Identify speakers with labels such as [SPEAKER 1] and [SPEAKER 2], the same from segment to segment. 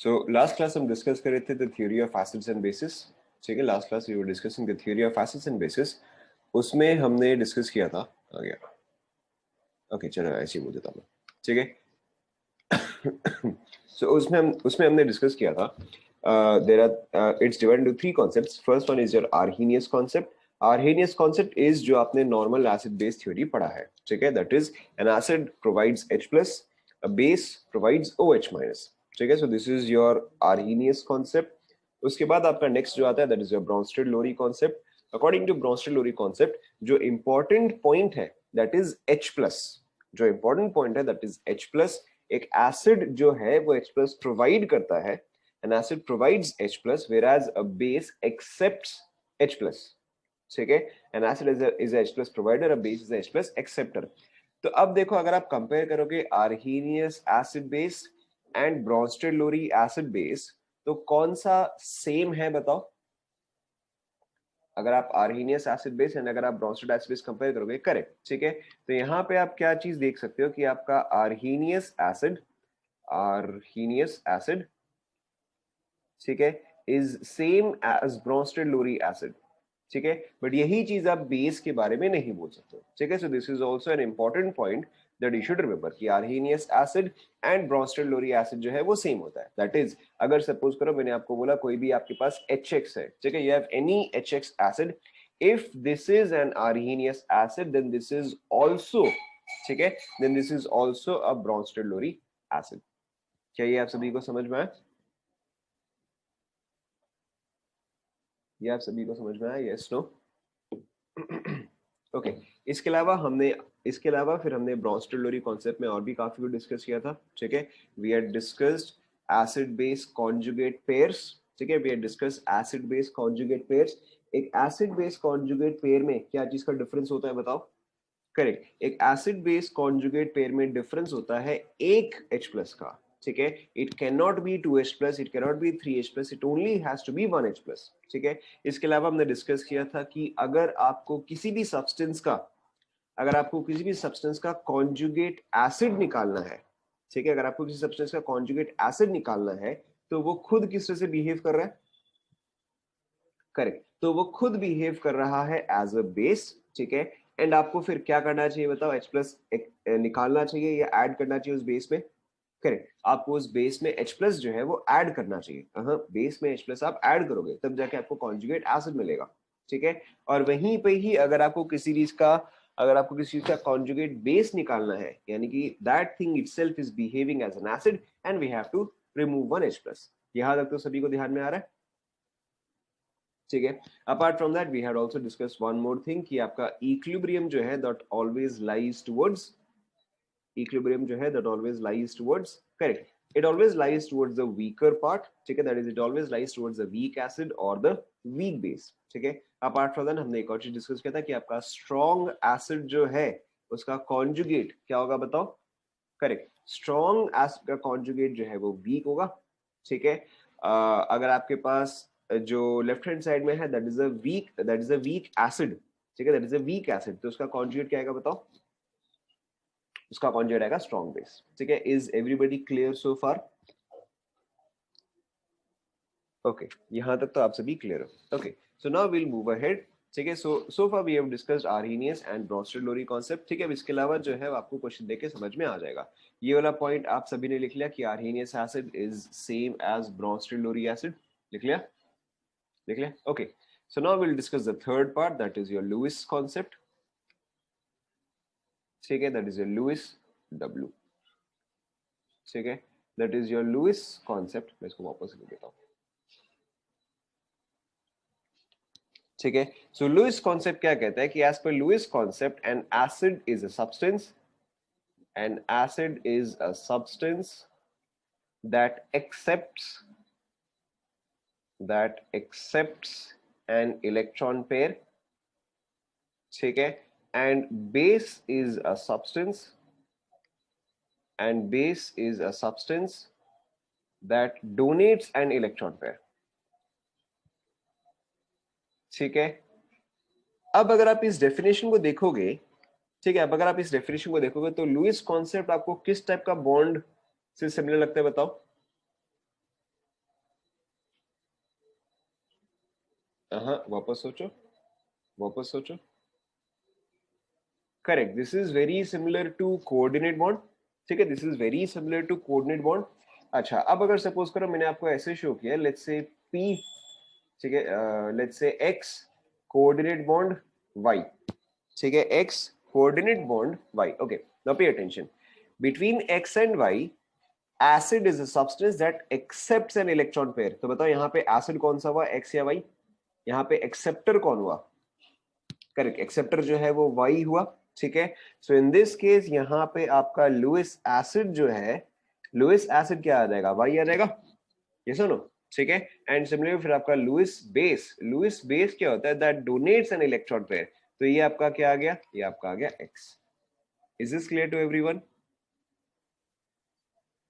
[SPEAKER 1] सो last class हम discuss कर रहे थे the theory of acids and bases. ठीक है, last class we were discussing the theory of acids and bases. उसमें हमने डिस्कस किया था, आ गया, ओके चलो ऐसे ही बोल देता हूँ, ठीक है। सो उसमें हमने डिस्कस किया था, there are its divided into three concepts. First one is your Arrhenius concept. Arrhenius concept is जो आपने नॉर्मल एसिड बेस थ्योरी पढ़ा है, ठीक है, that is an acid provides H plus, a base provides OH minus, ठीक है। So this is your Arrhenius concept. उसके बाद आपका नेक्स्ट जो आता है that is your Bronsted Lowry concept. According to Bronsted Lowry concept जो इंपॉर्टेंट पॉइंट है दैट इज H प्लस, जो इंपॉर्टेंट पॉइंट है दैट इज H प्लस। एक एसिड जो है वो H प्लस प्रोवाइड करता है, an acid provides H plus whereas a base accepts H plus, ठीक है। An acid is H plus provider, a base is H plus acceptor. तो अब देखो, अगर आप कंपेयर करोगे Arrhenius acid base and Bronsted Lowry acid base, तो कौन सा सेम है बताओ। अगर आप आर्हेनियस एसिड बेस एंड अगर आप ब्रॉन्स्टेड एसिड बेस कंपेयर करोगे, करेक्ट, ठीक है। तो यहाँ पे आप क्या चीज देख सकते हो कि आपका आर्हेनियस एसिड, ठीक है, is same as Bronsted Lowry acid, ठीक है। बट यही चीज आप बेस के बारे में नहीं बोल सकते, ठीक है। So this is also an important point that you should remember कि Arrhenius acid and Bronsted Lowry acid जो है वो सेम होता है। दैट इज, अगर सपोज करो मैंने आपको बोला कोई भी आपके पास HX है, ठीक है, you have any HX acid, if this is an Arrhenius acid then this is also, ठीक है, then this is also a Bronsted Lowry acid. क्या ये आप सभी को समझ में आया? ये आप सभी को समझ में आया? Yes, no? ओके। इसके अलावा फिर हमने ब्रॉन्स्टेड-लोरी कॉन्सेप्ट में और भी काफी कुछ डिस्कस किया था, ठीक है। We had discussed acid base conjugate pairs, ठीक है, we had discussed acid base conjugate pairs. एक एसिड बेस कॉन्जुगेट पेयर में क्या चीज का डिफरेंस होता है बताओ। करेक्ट, एक एसिड बेस कॉन्जुगेट पेयर में डिफरेंस होता है एक H प्लस का, ठीक है। It can not be 2H plus, it can not be 3H plus, it only has to be 1H plus, ठीक है। इसके अलावा हमने डिस्कस किया था कि अगर आपको किसी भी सब्सटेंस का कॉन्जुगेट एसिड निकालना है, ठीक है, अगर आपको किसी सब्सटेंस का कॉन्जुगेट एसिड निकालना है तो वो खुद किस तरह से बिहेव कर रहा है। करेक्ट, तो वो खुद बिहेव कर रहा है एज अ बेस, ठीक है। एंड आपको फिर क्या करना चाहिए बताओ, H प्लस निकालना चाहिए या ऐड करना चाहिए उस बेस में। करेक्ट, आपको उस बेस में H प्लस जो है वो ऐड करना चाहिए। बेस में H प्लस आप ऐड करोगे तब जाके आपको कॉन्जुगेट एसिड मिलेगा, ठीक है। और वहीं पे ही अगर आपको किसी चीज का कॉन्जुगेट बेस निकालना है, यानी कि that thing itself is behaving as an acid and we have to remove one H plus. यहां तक तो सभी को ध्यान में आ रहा है, ठीक है। Apart from that we had also discuss one more thing कि आपका इक्विलिब्रियम जो है that always lies towards, equilibrium जो है that always lies towards, correct, it always lies towards the weaker part, ठीक है, that is it always lies towards the weak acid or the weak base, ठीक है। apart from that हमने एक और चीज डिस्कस किया था कि आपका strong acid जो है उसका conjugate क्या होगा बताओ। करेक्ट, strong acid का conjugate जो है वो weak होगा, ठीक है। अगर आपके पास जो लेफ्ट हैंड साइड में है that is a weak acid, ठीक है, that is a weak acid, तो उसका conjugate क्या आएगा बताओ। उसका कॉन्जुगेट आएगा स्ट्रॉन्ग बेस, ठीक है। Is everybody clear so far? Okay, यहां तक तो आप सभी क्लियर हो। Okay, so now will move ahead, ठीक है। So far we have discussed Arrhenius and Bronsted Lowry concept, ठीक है। अब इसके अलावा जो है आपको क्वेश्चन देके समझ में आ जाएगा। ये वाला पॉइंट आप सभी ने लिख लिया कि Arrhenius acid is same as Bronsted Lowry acid, लिख लिया, लिख लिया, okay. So now will discuss the third part that is your Lewis concept, ठीक है, that is your Lewis W, ठीक है, that is your Lewis concept. मैं इसको वापस लिख देता हूं, ठीक है। सो लुईस कॉन्सेप्ट क्या कहता है कि एज पर Lewis concept an acid is a substance, an acid is a substance that accepts an electron pair, ठीक है। And base is a substance that donates an electron pair, ठीक है। अब अगर आप इस डेफिनेशन को देखोगे, ठीक है, अब अगर आप इस डेफिनेशन को देखोगे तो लुईस कॉन्सेप्ट आपको किस टाइप का बॉन्ड से सिमिलर लगता है बताओ। हाँ, वापस सोचो, वापस सोचो। Correct, this is very similar to coordinate bond. ठीक है, this is very similar to coordinate bond. अच्छा, अब अगर सपोज करो मैंने आपको ऐसे शो किया, लेट्स से पी, ठीक है, let's say x coordinate bond Y, ठीक है, X coordinate bond Y. Okay, now pay attention, between X and Y acid is a substance that accepts an electron pair. तो बताओ यहाँ पे acid कौन सा हुआ, एक्स या वाई? यहाँ पे एक्सेप्टर कौन हुआ? करेक्ट, एक्सेप्टर जो है वो वाई हुआ। ठीक है, सो इन दिस केस यहाँ पे आपका लुइस एसिड जो है, लुइस एसिड क्या आ जाएगा, वाई आ जाएगा। ये सुनो, ठीक है। एंड सिमिलरली फिर आपका लुइस बेस, लुइस बेस क्या होता है, that donates an electron pair. तो ये आपका क्या आ गया, ये आपका आ गया X. Is this clear to everyone?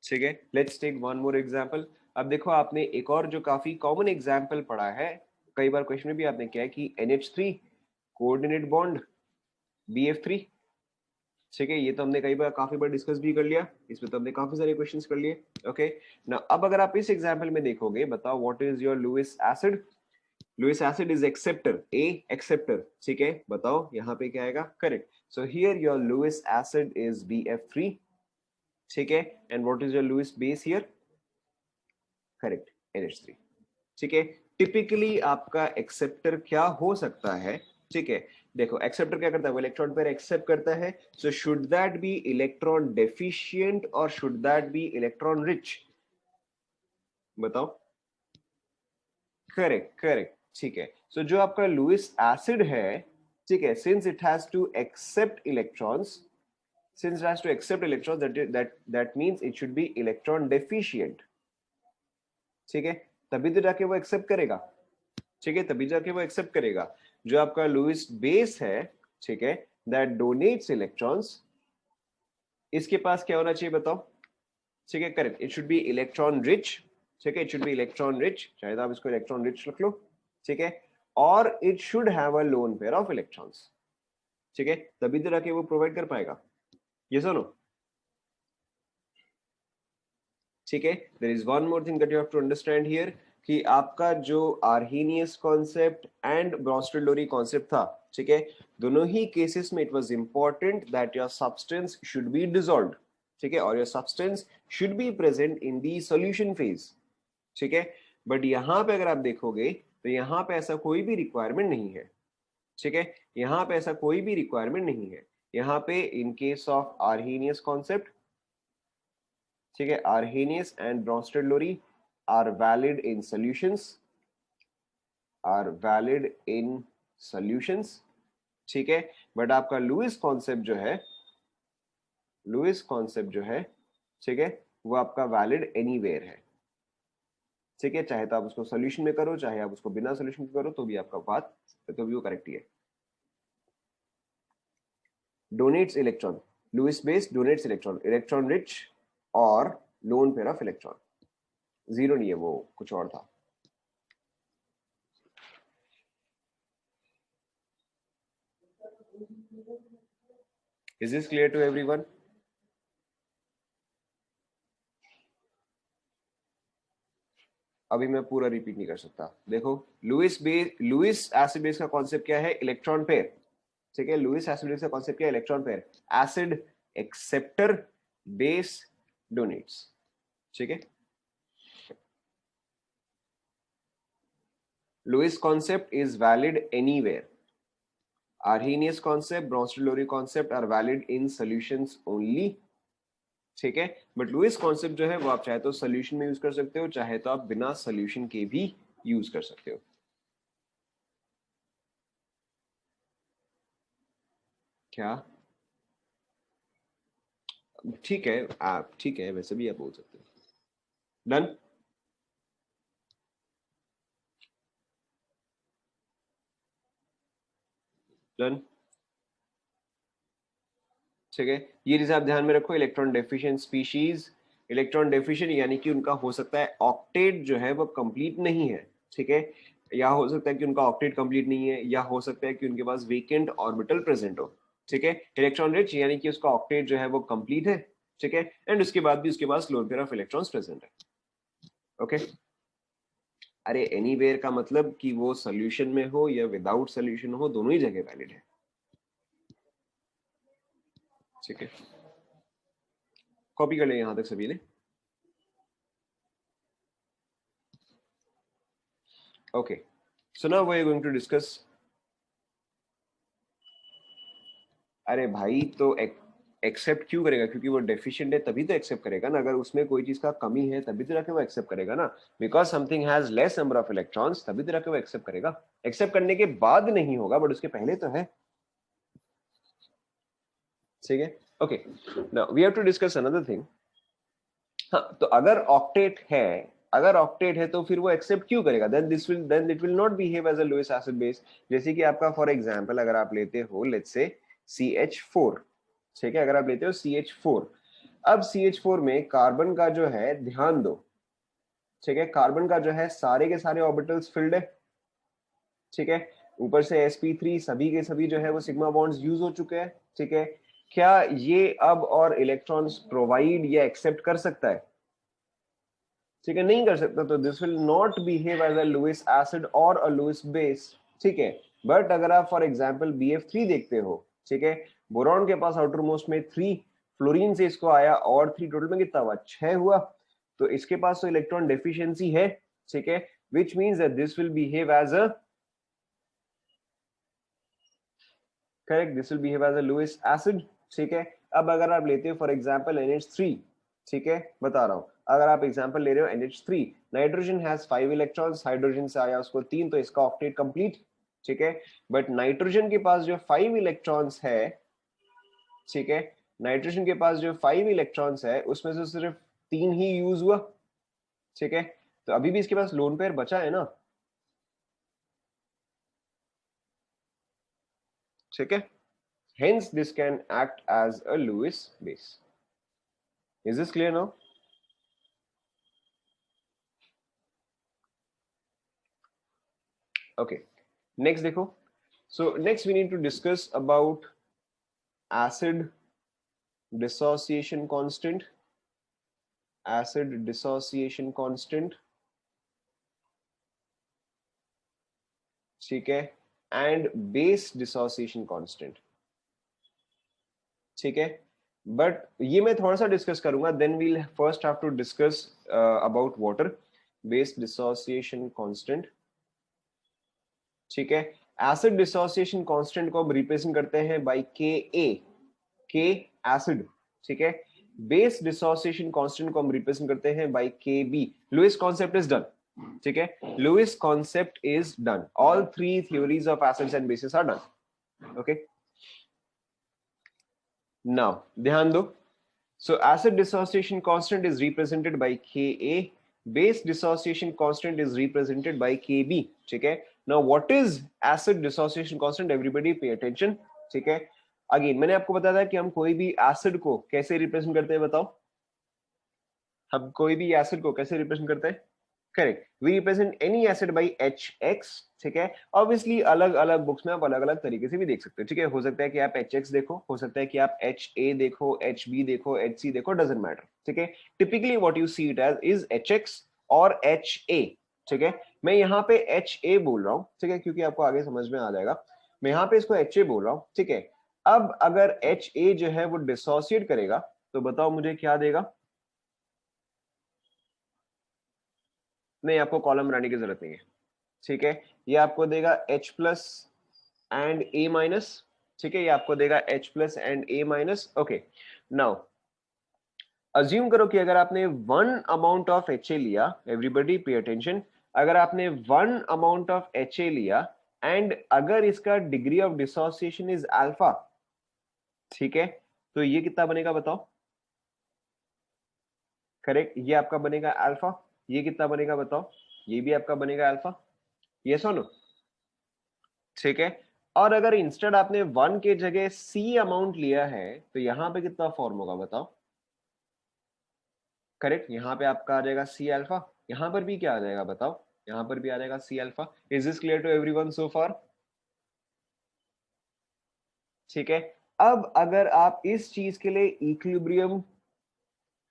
[SPEAKER 1] ठीक है, let's take one more example. अब देखो, आपने एक और जो काफी कॉमन एग्जांपल पढ़ा है, कई बार क्वेश्चन में भी आपने किया है कि NH3 कोऑर्डिनेट बॉन्ड BF3। ठीक है, ये तो हमने कई बार काफी बार डिस्कस भी कर लिया, इसमें तो हमने काफी सारे क्वेश्चंस कर लिए। ओके ना, अब अगर आप इस एग्जांपल में देखोगे, बताओ what is your Lewis acid. Lewis acid is acceptor, A acceptor. ठीक है, बताओ यहाँ पे क्या आएगा। Correct, so here your Lewis acid is BF3। ठीक है, and what is your Lewis base here? Correct, NH3। ठीक है, टिपिकली आपका एक्सेप्टर क्या हो सकता है? ठीक है, देखो एक्सेप्टर क्या करता है, वो इलेक्ट्रॉन पेयर एक्सेप्ट करता है। So should that be electron deficient और should that be electron rich? बताओ। Correct, correct. ठीक है, सो जो आपका लुइस एसिड है, ठीक है, since it has to accept electrons, since it has to accept electrons, that means it should be electron deficient। ठीक है, तभी तो जाके वो एक्सेप्ट करेगा। ठीक है, तभी जाके वो एक्सेप्ट करेगा। जो आपका लुइस बेस है, ठीक है, दैट डोनेट्स इलेक्ट्रॉन्स, इसके पास क्या होना चाहिए बताओ? ठीक है, correct, it should be electron rich. ठीक है, it should be electron rich, चाहे तो आप इसको इलेक्ट्रॉन रिच रख लो। ठीक है, और it should have a loan pair of electrons. ठीक है, तभी तो जाके वो प्रोवाइड कर पाएगा। ये सुनो, ठीक है, there is one more thing that you have to understand here, कि आपका जो Arrhenius concept and Bronsted Lowry concept था, ठीक है, दोनों ही केसेस में it was important that your substance should be dissolved. ठीक है, और your substance should be present in the solution phase. ठीक है, बट यहां पे अगर आप देखोगे तो यहां पे ऐसा कोई भी रिक्वायरमेंट नहीं है। ठीक है, यहां पे ऐसा कोई भी रिक्वायरमेंट नहीं है। यहां पे इन केस ऑफ आर्हेनियस कॉन्सेप्ट, ठीक है, Arrhenius and Bronsted-Lowry are valid in solutions, are valid in solutions। ठीक है, बट आपका लुइस कॉन्सेप्ट जो है, लुइस कॉन्सेप्ट जो है, ठीक है, वो आपका वैलिड एनीवेयर है। ठीक है, चाहे तो आप उसको सोल्यूशन में करो, चाहे आप उसको बिना सोल्यूशन के करो, तो भी आपका बात, तो भी वो करेक्ट ही है। Donates electron, Lewis base donates electron, electron rich और lone pair of electron. Zero नहीं है, वो कुछ और था। Is this clear to everyone? अभी मैं पूरा रिपीट नहीं कर सकता। देखो, लुइस एसिड बेस का कॉन्सेप्ट क्या है, इलेक्ट्रॉन पेयर। ठीक है, लुइस एसिड बेस का कॉन्सेप्ट क्या है, electron pair. Acid acceptor, base donates. ठीक है, Lewis concept is valid anywhere. Arrhenius concept, Bronsted-Lowry concept are valid in solutions only। ठीक है, बट लुइस कॉन्सेप्ट जो है वो आप चाहे तो सोल्यूशन में यूज कर सकते हो, चाहे तो आप बिना सोल्यूशन के भी यूज कर सकते हो। क्या? ठीक है, आप ठीक है, वैसे भी आप बोल सकते हो। डन। डन। ठीक है, ये चीज आप ध्यान में रखो, electron deficient species, electron deficient यानी कि उनका हो सकता है ऑक्टेट जो है वो कंप्लीट नहीं है। ठीक है, या हो सकता है कि उनका ऑक्टेट कंप्लीट नहीं है, या हो सकता है कि उनके पास वेकेंट ऑर्बिटल प्रेजेंट हो। ठीक है, इलेक्ट्रॉन रिच यानी कि उसका ऑक्टेट जो है वो कंप्लीट है। ठीक है, एंड उसके बाद भी उसके पास lone pair of electrons present है। ओके, अरे एनीवेयर का मतलब कि वो सोल्यूशन में हो या विदाउट सोल्यूशन हो, दोनों ही जगह वैलिड है, ठीक है। कॉपी कर ले यहां तक सभी ने। Okay, so now we are going to discuss. अरे भाई तो एक्सेप्ट क्यों करेगा? क्योंकि वो डेफिशिएंट है तभी तो एक्सेप्ट करेगा ना। अगर उसमें कोई चीज का कमी है तभी तो जाके वो एक्सेप्ट करेगा ना। Because something has less number of electrons, तभी तो जाके वो एक्सेप्ट करेगा। एक्सेप्ट करने के बाद नहीं होगा, बट उसके पहले तो है, ठीक है। Okay, now we have to discuss another thing. हाँ, तो अगर ऑक्टेट है, अगर ऑक्टेट है तो फिर वो एक्सेप्ट क्यों करेगा? Then it will not behave as a Lewis acid base. जैसे कि आपका फॉर एग्जांपल अगर आप लेते हो लेट्स से CH4, ठीक है, अगर आप लेते हो CH4, अब CH4 में कार्बन का जो है, ध्यान दो, ठीक है, कार्बन का जो है सारे के सारे ऑर्बिटल्स फिल्ड है, ठीक है, ऊपर से sp3 सभी के सभी जो है वो सिग्मा बॉन्ड्स यूज हो चुके हैं, ठीक है। क्या ये अब और इलेक्ट्रॉन्स प्रोवाइड या एक्सेप्ट कर सकता है? ठीक है, नहीं कर सकता। तो this will not behave as a Lewis acid और अ लुईस बेस, ठीक है। बट अगर आप फॉर एग्जांपल BF3 देखते हो, ठीक है, बोरॉन के पास आउटर मोस्ट में 3, फ्लोरीन से इसको आया और 3, टोटल में कितना हुआ? 6 हुआ। तो इसके पास तो इलेक्ट्रॉन डेफिशिएंसी है, ठीक है, which means that this will behave as a, correct, this will behave as a Lewis acid, ठीक है। अब अगर आप लेते हो फॉर एग्जांपल NH3, ठीक है, बता रहा हूं, अगर आप एग्जांपल ले रहे हो NH3, nitrogen has 5 electrons, hydrogen से आया उसको 3, तो इसका ऑक्टेट कंप्लीट, ठीक है। बट नाइट्रोजन के पास जो 5 इलेक्ट्रॉन्स है, ठीक है, नाइट्रोजन के पास जो 5 इलेक्ट्रॉन्स है उसमें से सिर्फ 3 ही यूज हुआ, ठीक है। तो अभी भी इसके पास लोन पेयर बचा है ना, ठीक है। Hence this can act as a Lewis base. Is this clear now? Okay, next देखो, so next we need to discuss about acid dissociation constant, acid dissociation constant, ठीक है, and base dissociation constant, ठीक है। But ये मैं थोड़ा सा discuss करूंगा, then we'll first have to discuss about water, base dissociation constant, ठीक है। एसिड डिसोसिएशन कांस्टेंट को हम रिप्रेजेंट करते हैं बाय के एसिड, ठीक है। बेस डिसोसिएशन कांस्टेंट को हम रिप्रेजेंट करते हैं by KB। Lewis concept is done, ठीक है, Lewis concept is done, all 3 theories of acids and bases are done, okay. Now ध्यान दो, so acid dissociation constant is represented by Ka, base dissociation constant is represented by Kb, ठीक है। Now what is acid dissociation constant? Everybody pay attention, ठीक है। Again मैंने आपको बताया था कि हम कोई भी एसिड को कैसे रिप्रेजेंट करते हैं, बताओ, हम कोई भी एसिड को कैसे रिप्रेजेंट करते हैं? Correct, we represent any acid by HX, ठीक है। ऑब्वियसली अलग अलग बुक्स में आप अलग अलग तरीके से भी देख सकते हो, ठीक है। हो सकता है कि आप HX देखो, हो सकता है कि आप HA देखो, HB देखो, HC देखो, डजेंट मैटर, ठीक है। Typically what you see it as is HX और HA, ठीक है। मैं यहाँ पे HA बोल रहा हूँ, ठीक है, क्योंकि आपको आगे समझ में आ जाएगा। मैं यहाँ पे इसको HA बोल रहा हूँ, ठीक है। अब अगर HA जो है वो डिसोसिएट करेगा तो बताओ मुझे क्या देगा? नहीं, आपको कॉलम बनाने की जरूरत नहीं है, ठीक है। ये आपको देगा H+ एंड A-, ठीक है, ये आपको देगा H+ and A-, okay. Now assume करो कि अगर आपने 1 अमाउंट ऑफ HA लिया, एवरीबॉडी पे अटेंशन, अगर आपने 1 अमाउंट ऑफ HA लिया एंड अगर इसका degree of dissociation is alpha, ठीक है, तो ये कितना बनेगा बताओ? करेक्ट, ये आपका बनेगा अल्फा। ये कितना बनेगा बताओ? ये भी आपका बनेगा अल्फा। यस और नो? ठीक है। और अगर इंस्टेड आपने 1 के जगह C अमाउंट लिया है तो यहां पे कितना फॉर्म होगा बताओ? करेक्ट, यहां पे आपका आ जाएगा C अल्फा। यहां पर भी क्या आ जाएगा बताओ? यहां पर भी आ जाएगा C alpha. Is this clear to everyone so far? ठीक है। अब अगर आप इस चीज के लिए इक्विलिब्रियम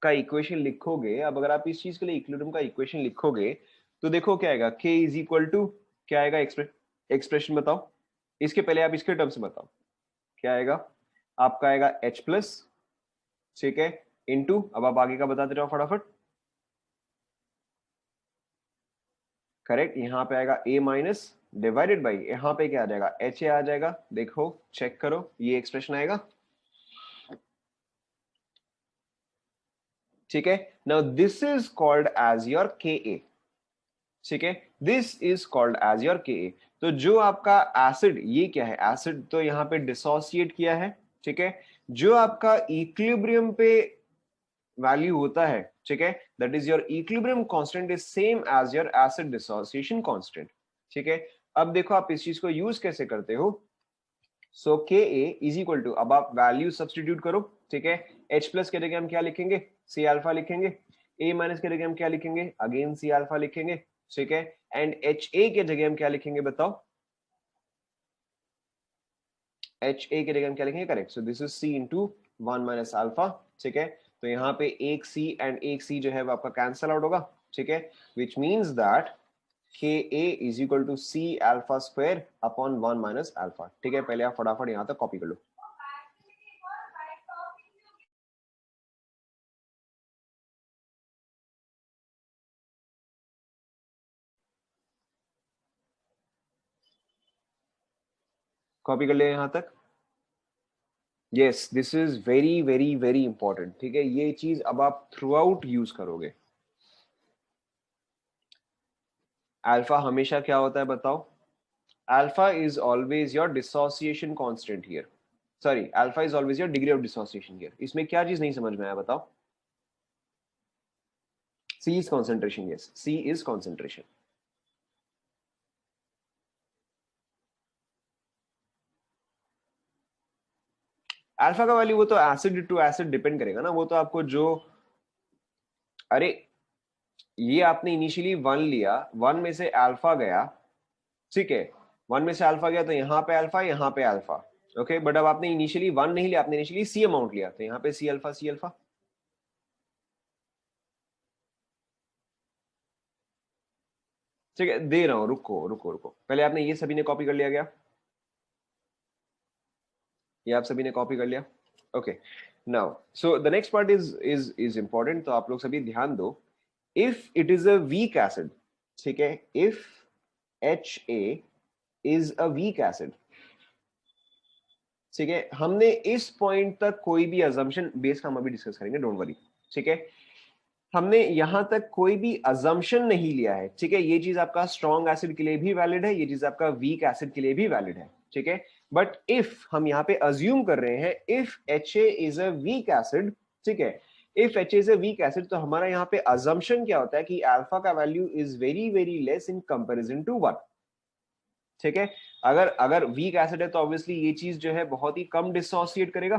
[SPEAKER 1] का इक्वेशन लिखोगे, अब अगर आप इस चीज के लिए इक्विलिब्रियम का इक्वेशन लिखोगे तो देखो क्या आएगा, k इज इक्वल टू क्या आएगा, एक्सप्रेशन बताओ, इसके पहले आप इसके टर्म्स में बताओ क्या आएगा, आपका आएगा h प्लस, ठीक है, इनटू, अब आप आगे का बताते रहो फटाफट, करेक्ट, यहाँ पे आएगा a माइनस डिवाइडेड बाई, यहाँ पे क्या आ जाएगा, एच ए आ जाएगा, देखो चेक करो ये एक्सप्रेशन आएगा, ठीक है। Now this is called as your K ए, ठीक है, this is called as your K A. तो जो आपका एसिड, ये क्या है, एसिड तो यहाँ पे डिसोसिएट किया है, ठीक है, जो आपका इक्विलिब्रियम पे वैल्यू होता है, ठीक है, that is your equilibrium constant is same as your acid dissociation constant, ठीक है। अब देखो आप इस चीज को यूज कैसे करते हो, सो के ए इज इक्वल टू, अब आप वैल्यू सब्सटीट्यूट करो, ठीक है, H प्लस के जगह हम क्या लिखेंगे, सी अल्फा लिखेंगे, A माइनस के जगह हम क्या लिखेंगे, अगेन सी अल्फा लिखेंगे, ठीक है, एंड एच ए के जगह हम क्या लिखेंगे बताओ, एच ए के जगह हम क्या लिखेंगे, correct, so this is C into 1 - alpha, ठीक है। तो यहाँ पे एक सी एंड एक सी जो है वो आपका कैंसल आउट होगा, ठीक है, which means that K a is equal to C alpha square upon 1 - alpha, ठीक है। पहले आप फटाफट यहाँ तक कॉपी कर लो, कॉपी कर ले यहाँ तक। Yes, this is very very very important, ठीक है, ये चीज अब आप थ्रू आउट यूज करोगे। अल्फा हमेशा क्या होता है बताओ, alpha is always your dissociation constant here, sorry, alpha is always your degree of dissociation here. इसमें क्या चीज नहीं समझ में आया बताओ, C is concentration, yes, C is concentration. Alpha का वैल्यू वो तो एसिड टू एसिड डिपेंड करेगा ना, वो तो आपको जो, अरे ये आपने इनिशियली 1 लिया, 1 में से अल्फा गया, ठीक है, 1 में से अल्फा गया तो यहाँ पे अल्फा, यहाँ पे अल्फा, ओके, बट अब आपने इनिशियली 1 नहीं लिया, आपने इनिशियली सी अमाउंट लिया, तो यहाँ पे सी अल्फा, सी अल्फा, ठीक है, दे रहा हूँ, रुको रुको रुको, पहले आपने ये सभी ने कॉपी कर लिया गया, ये आप सभी ने कॉपी कर लिया, okay. Now so the next part is important, तो आप लोग सभी ध्यान दो, if it is a weak acid, ठीक है, if H A is a weak acid, ठीक है, हमने इस पॉइंट तक कोई भी अजम्पशन, बेस का हम अभी डिस्कस करेंगे, डोंट वरी, ठीक है, हमने यहां तक कोई भी अजम्पशन नहीं लिया है, ठीक है, ये चीज आपका स्ट्रॉन्ग एसिड के लिए भी वैलिड है, ये चीज आपका वीक एसिड के लिए भी वैलिड है, ठीक है, बट इफ हम यहाँ पे अज्यूम कर रहे हैं, if H A is a weak acid, ठीक है, if H is a weak acid, तो हमारा यहाँ पे अजम्पशन क्या होता है कि अल्फा का value is very very less in comparison to 1, ठीक है, अगर अगर वीक एसिड है तो ऑब्वियसली ये चीज जो है बहुत ही कम डिसोसिएट करेगा,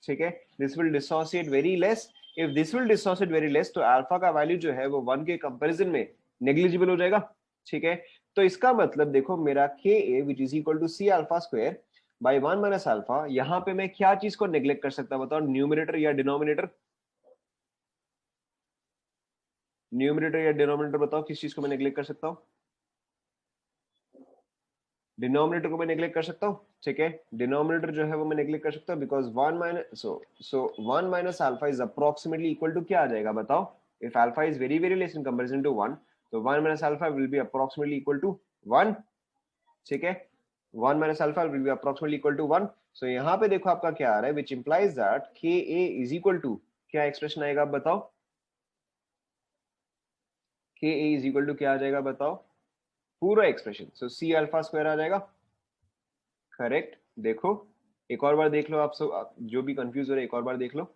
[SPEAKER 1] ठीक है, this will dissociate very less, if this will dissociate very less, तो अल्फा का वैल्यू जो है वो 1 के कंपैरिजन में नेग्लिजिबल हो जाएगा, ठीक है। तो इसका मतलब देखो, मेरा K a which is equal to C alpha square by 1 - alpha, यहाँ पे मैं क्या चीज को नेग्लेक्ट कर सकता बताओ, न्यूमरेटर या डिनोमिनेटर, न्यूमरेटर या डिनोमिनेटर बताओ, किस चीज को मैं नेग्लेक्ट कर सकता हूँ, डिनोमिनेटर को मैं नेग्लेक्ट कर सकता हूँ, ठीक है, डिनोमिनेटर जो है वो मैं नेग्लेक्ट कर सकता हूँ, because 1 - alpha is approximately equal to क्या आ जाएगा बताओ, if alpha is very very less in comparison to 1, तो 1 - alpha will be approximately equal to 1, ठीक है, 1 - alpha will be approximately equal to 1, so यहाँ पे देखो आपका क्या आ रहा है, which implies that K a is equal to, क्या एक्सप्रेशन आएगा आप बताओ, के ए इज इक्वल टू क्या आ जाएगा बताओ, पूरा एक्सप्रेशन, सो सी अल्फा स्क्वायर आ जाएगा, करेक्ट, देखो एक और बार देख लो, आप सब जो भी कंफ्यूज हो रहे, एक और बार देख लो,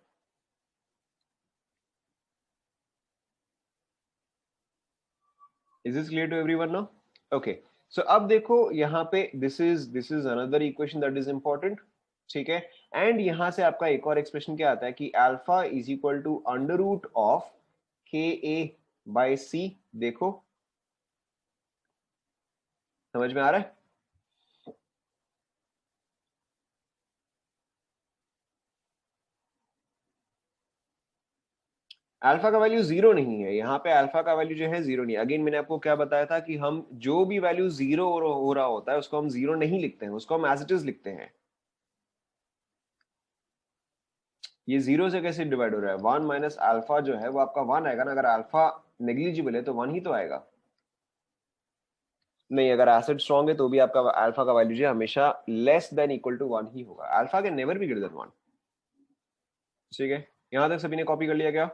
[SPEAKER 1] is this clear to everyone now, okay. So अब देखो यहाँ पे this is another equation that is important, ठीक है, एंड यहां से आपका एक और एक्सप्रेशन क्या आता है कि alpha is equal to under root of K A bye सी, देखो समझ में आ रहा है, अल्फा का वैल्यू जीरो नहीं है, यहाँ पे अल्फा का वैल्यू जो है जीरो नहीं है। अगेन मैंने आपको क्या बताया था कि हम जो भी वैल्यू जीरो हो रहा होता है उसको हम जीरो नहीं लिखते हैं, उसको हम एज इट इज लिखते हैं। ये जीरो से कैसे डिवाइड हो रहा है? वन माइनस अल्फा जो है वो आपका वन आएगा ना, अगर अल्फा नेग्लिजिबल है तो वन ही तो आएगा। नहीं, अगर एसिड स्ट्रॉन्ग है तो भी आपका अल्फा का वैल्यू जो है हमेशा less than equal to one ही होगा। Alpha can never be greater than one. ठीक है, यहां तक सभी ने कॉपी कर लिया क्या?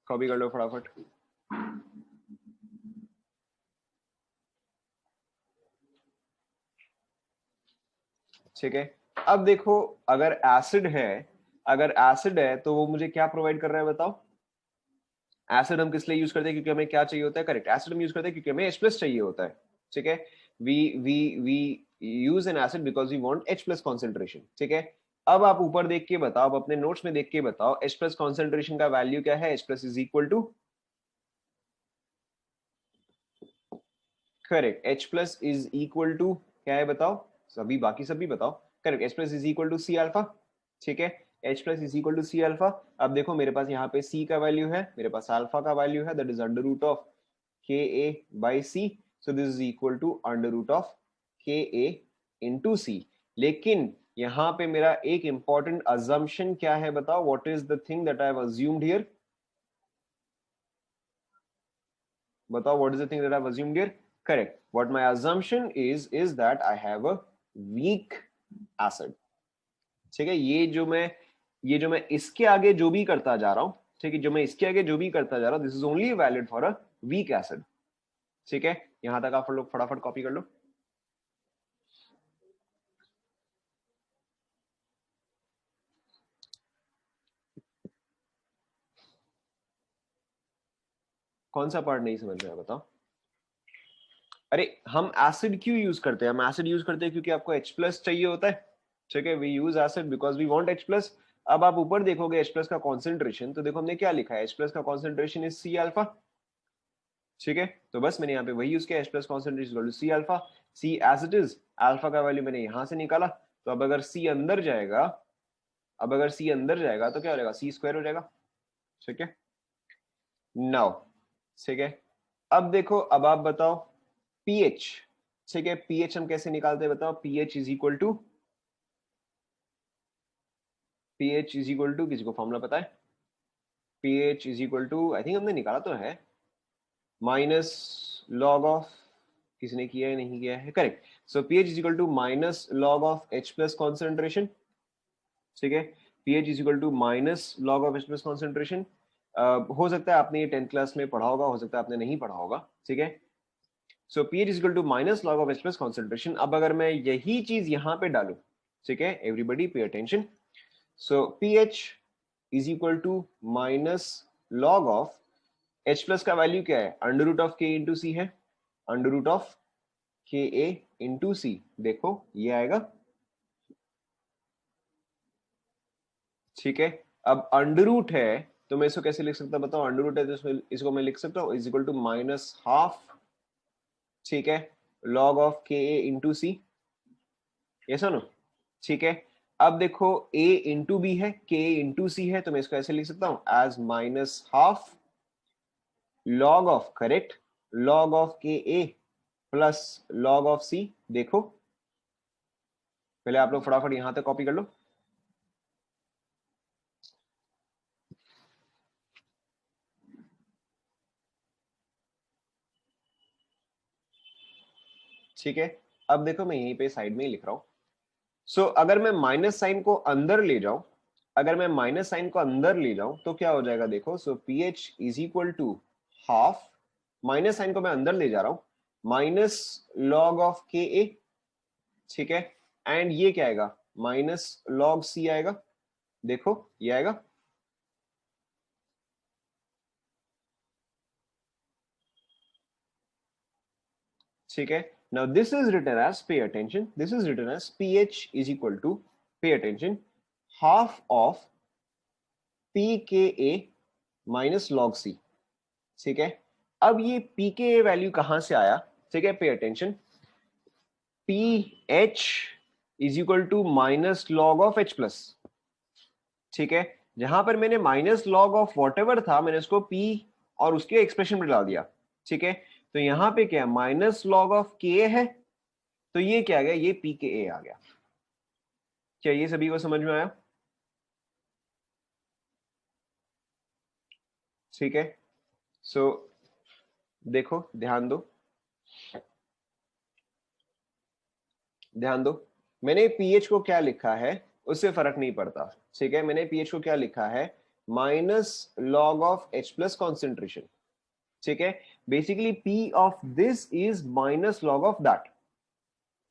[SPEAKER 1] कॉपी कर लो फटाफट। ठीक है, अब देखो, अगर एसिड है, अगर एसिड है तो वो मुझे क्या प्रोवाइड कर रहा है बताओ? एसिड हम किस लिए यूज करते हैं? क्योंकि हमें क्या चाहिए होता है? करेक्ट, एसिड हम यूज करते हैं क्योंकि हमें H प्लस चाहिए होता है। ठीक है, we we use an acid because we want H plus concentration. ठीक है, अब आप ऊपर देख के बताओ, अब अपने नोट्स में देख के बताओ, H प्लस कॉन्सेंट्रेशन का वैल्यू क्या है? H plus is equal to, correct, H plus is equal to क्या है बताओ? सभी, बाकी सभी बताओ। करेक्ट, H plus is equal to C alpha. ठीक है, H plus is equal to C alpha. अब देखो मेरे पास यहाँ पे C का वैल्यू है, मेरे पास अल्फा का वैल्यू है, that is under root of Ka by C, so this is equal to under root of Ka into C। लेकिन यहाँ पे मेरा एक इंपॉर्टेंट assumption क्या है बताओ? What is the thing that I have assumed here? बताओ, what is the thing that I have assumed here? Correct, what my assumption is that I have a weak acid। ठीक है, ये जो मैं इसके आगे जो भी करता जा रहा हूं, ठीक है, जो मैं इसके आगे जो भी करता जा रहा हूं, this is only valid for a weak acid. ठीक है, यहां तक आप लोग फटाफट कॉपी कर लो। कौन सा पार्ट नहीं समझ रहे हैं बताओ? अरे हम एसिड क्यों यूज करते हैं? हम एसिड यूज करते हैं क्योंकि आपको H प्लस चाहिए होता है। ठीक है, we use acid because we want H plus. अब आप ऊपर देखोगे H प्लस का कॉन्सेंट्रेशन, तो देखो हमने क्या लिखा है, H प्लस का कॉन्सेंट्रेशन इज सी अल्फा। ठीक है, तो बस मैंने यहाँ पे वही यूज किया, H plus concentration C alpha. C as it is, alpha का वैल्यू मैंने यहां से निकाला, तो अब अगर सी अंदर जाएगा, अब अगर सी अंदर जाएगा तो क्या हो जाएगा? सी स्क्वायर हो जाएगा। ठीक है, नाउ, ठीक है, अब देखो, अब आप बताओ पीएच। ठीक है, पीएच हम कैसे निकालते हैं बताओ? PH is equal to, pH is equal to, किसी को फॉर्मूला पता है? PH is equal to, I think हमने निकाला तो है, माइनस लॉग ऑफ, किसने किया है नहीं किया है? Correct, so pH is equal to minus log of H plus concentration. ठीक है, pH is equal to minus log of H plus concentration. हो सकता है आपने ये 10th क्लास में पढ़ा होगा, हो सकता है आपने नहीं पढ़ा होगा। ठीक है, so pH is equal to minus log of H plus concentration. अब अगर मैं यही चीज यहां पे डालू, ठीक है, everybody pay attention, so pH is equal to minus log of H plus का वैल्यू क्या है? Under root of K into C है, under root of K A into C. देखो ये आएगा। ठीक है, अब अंडर रूट है तो मैं इसको कैसे लिख सकता बताओ? अंडर रूट है तो इसको मैं लिख सकता हूँ is equal to minus half, ठीक है, log of K A into सी। ये सुनो, ठीक है, अब देखो a इंटू बी है, k इंटू सी है, तो मैं इसको ऐसे लिख सकता हूं as minus half log of, correct, log of K A plus log of C. देखो पहले आप लोग फटाफट यहां तक कॉपी कर लो। ठीक है, अब देखो मैं यहीं पे साइड में ही लिख रहा हूं। सो अगर मैं माइनस साइन को अंदर ले जाऊं, अगर मैं माइनस साइन को अंदर ले जाऊं तो क्या हो जाएगा? देखो, so P H is equal to half, minus sign को मैं अंदर ले जा रहा हूं, माइनस लॉग ऑफ के ए। ठीक है, एंड ये क्या आएगा? माइनस लॉग सी आएगा। देखो ये आएगा। ठीक है, now this is written as, pay attention, this is written as pH is equal to, pay attention, half of P K A minus log c. ठीक है, अब ये पी के ए वैल्यू कहां से आया? ठीक है, pay attention, P H is equal to minus log of H plus. ठीक है, जहां पर मैंने minus log of whatever था मैंने उसको पी और उसके एक्सप्रेशन में डाल दिया। ठीक है, तो यहाँ पे क्या माइनस लॉग ऑफ के है, तो ये क्या आ गया, ये पी के ए आ गया। क्या ये सभी को समझ में आया? ठीक है, सो देखो ध्यान दो, ध्यान दो, मैंने पीएच को क्या लिखा है उससे फर्क नहीं पड़ता। ठीक है, मैंने पीएच को क्या लिखा है, minus log of H plus concentration. ठीक है, basically P of this is minus log of that.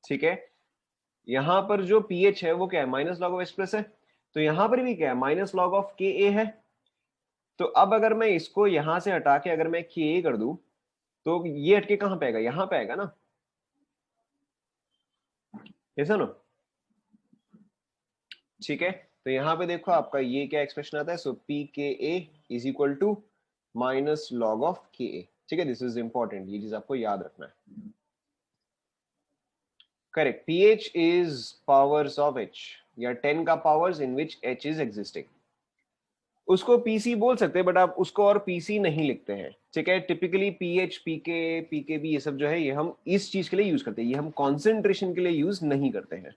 [SPEAKER 1] ठीक है, यहां पर जो पीएच है वो क्या है, minus log of H plus है, तो यहां पर भी क्या है, माइनस लॉग ऑफ के ए है। तो अब अगर मैं इसको यहां से हटा के अगर मैं के ए कर दूं, तो ये हटके कहां पे आएगा, यहां पे आएगा ना, ऐसा ना। ठीक है, तो यहां पे देखो आपका ये क्या एक्सप्रेशन आता है, so P K a is equal to minus log of K ए। ठीक है, दिस इज इंपॉर्टेंट, ये चीज आपको याद रखना है। Correct, pH is powers of H या 10 का powers in which H is existing। उसको पीसी बोल सकते हैं बट आप उसको और पीसी नहीं लिखते हैं। ठीक है, टिपिकली पीएच पीके पीकेबी ये सब जो है ये हम इस चीज के लिए यूज करते हैं, ये हम कॉन्सेंट्रेशन के लिए यूज नहीं करते हैं।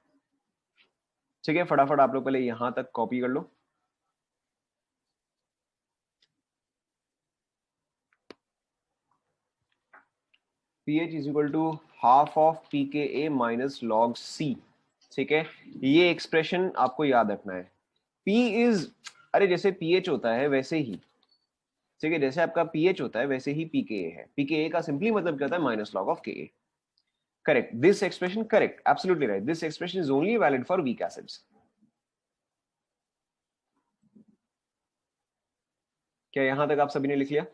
[SPEAKER 1] ठीक है, फटाफट आप लोग पहले यहां तक कॉपी कर लो। pH is equal to half of P K A minus log c. ठीक है, ये एक्सप्रेशन आपको याद रखना है। P इज, अरे जैसे pH होता है वैसे ही, ठीक है, जैसे आपका pH होता है वैसे ही pKa है। pKa का सिंपली मतलब क्या होता है, minus log of Ka। Correct, this expression correct, absolutely right, this expression is only valid for weak acids. क्या यहां तक आप सभी ने लिख लिया?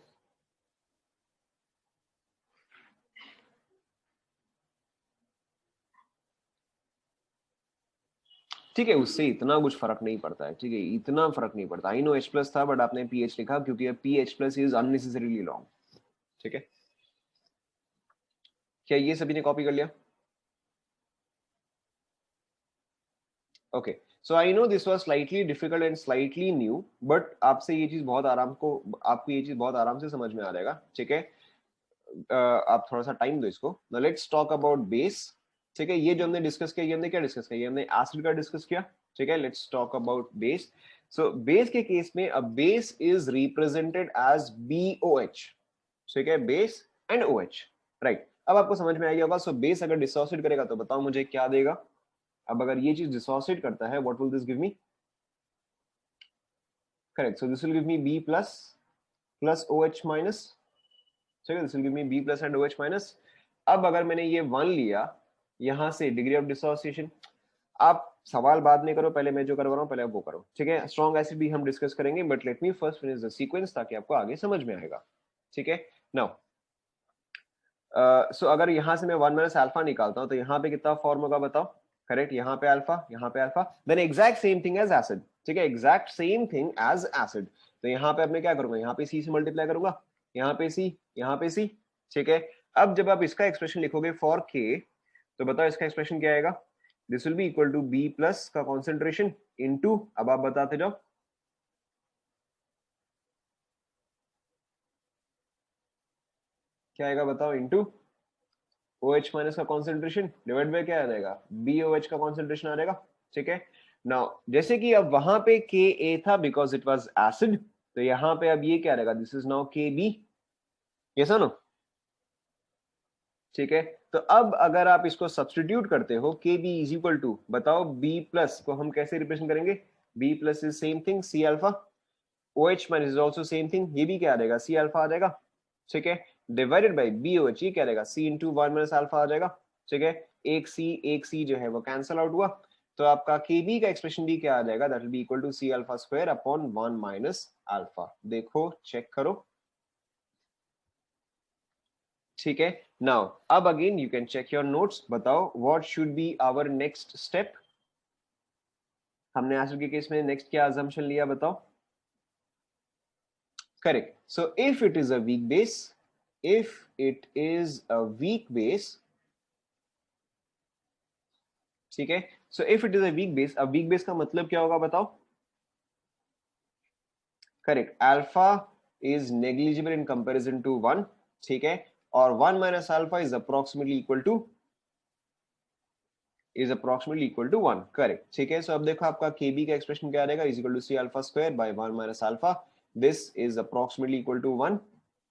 [SPEAKER 1] ठीक है, उससे इतना कुछ फर्क नहीं पड़ता है। ठीक है, इतना फर्क नहीं पड़ता। आई नो एच प्लस था बट आपने पीएच लिखा क्योंकि pH plus is unnecessarily long. ठीक है, क्या ये सभी ने कॉपी कर लिया? Okay, so I know this was slightly difficult and slightly new, but आपसे ये चीज बहुत आराम को, आपको ये चीज बहुत आराम से समझ में आ जाएगा। ठीक है, आप थोड़ा सा टाइम दो इसको। Now let's talk about base. ठीक है, ये जो हमने डिस्कस किया, ये हमने क्या डिस्कस किया, ये हमने एसिड का डिस्कस किया। ठीक है, let's talk about base. So base के केस में a base is represented as BOH। ठीक है, बेस एंड OH, राइट। अब आपको समझ में आ गया होगा। सो बेस अगर डिसोसिएट करेगा तो बताओ मुझे क्या देगा। अब अगर ये चीज डिसोसिएट करता है, what will this give me? Correct, so this will give me B plus OH minus. ठीक है, this will give me B plus and OH minus. अब अगर मैंने ये 1 लिया यहां से, डिग्री ऑफ डिसोसिएशन, आप सवाल बाद में करो, पहले मैं जो करवा रहा हूं पहले आप वो करो। ठीक है, स्ट्रॉन्ग एसिड भी हम डिस्कस करेंगे but let me first finish the sequence ताकि आपको आगे समझ में आएगा। ठीक है, नाउ सो अगर यहां से मैं 1 माइनस अल्फा निकालता हूं तो यहाँ पे कितना फॉर्म होगा बताओ। करेक्ट, यहाँ पे अल्फा, यहाँ पे alpha, then exact same thing as acid. ठीक है, exact same thing as acid. तो यहाँ पे अब मैं क्या करूंगा, यहाँ पे सी से मल्टीप्लाई करूंगा, यहाँ पे सी, यहाँ पे सी। ठीक है, अब जब आप इसका एक्सप्रेशन लिखोगे फॉर के, तो बताओ इसका एक्सप्रेशन क्या आएगा। This will be equal to B plus का कॉन्सेंट्रेशन इनटू, अब आप बताते जाओ क्या आएगा, बताओ, इनटू OH माइनस का कॉन्सेंट्रेशन डिवाइड बाय क्या आ जाएगा, BOH का कॉन्सेंट्रेशन आ जाएगा। ठीक है, नाउ जैसे कि अब वहां पे Ka था बिकॉज इट वाज एसिड, तो यहाँ पे अब ये क्या रहेगा, this is now Kb। Yes no? ठीक है, तो अब अगर आप इसको सब्सटीट्यूट करते हो, Kb इज इक्वल टू, बताओ B प्लस को हम कैसे रिप्रेजेंट करेंगे, B plus is same thing C alpha, OH minus is also same thing, ये भी क्या आ जाएगा, C अल्फा आ जाएगा। ठीक है, डिवाइडेड बाई BOH, ये क्या रहेगा, C इंटू 1 माइनस अल्फा आ जाएगा। ठीक है, एक C जो है वो कैंसल आउट हुआ, तो आपका Kb का एक्सप्रेशन भी क्या आ जाएगा, that will be equal to C alpha square upon 1 minus alpha. देखो चेक करो। ठीक है, नाउ अब again you can check your notes. बताओ what should be our next step. हमने एसिड के केस में नेक्स्ट क्या अजम्पशन लिया बताओ। Correct, so if it is a weak base, if it is a weak base, ठीक है, so if it is a weak base, अब week base का मतलब क्या होगा बताओ। Correct, alpha is negligible in comparison to 1, ठीक है, और 1 minus alpha is approximately equal to 1, correct, ठीक है। सो अब देखो आपका kb का एक्सप्रेशन क्या रहेगा, is equal to C alpha square by 1 minus alpha, this is approximately equal to 1,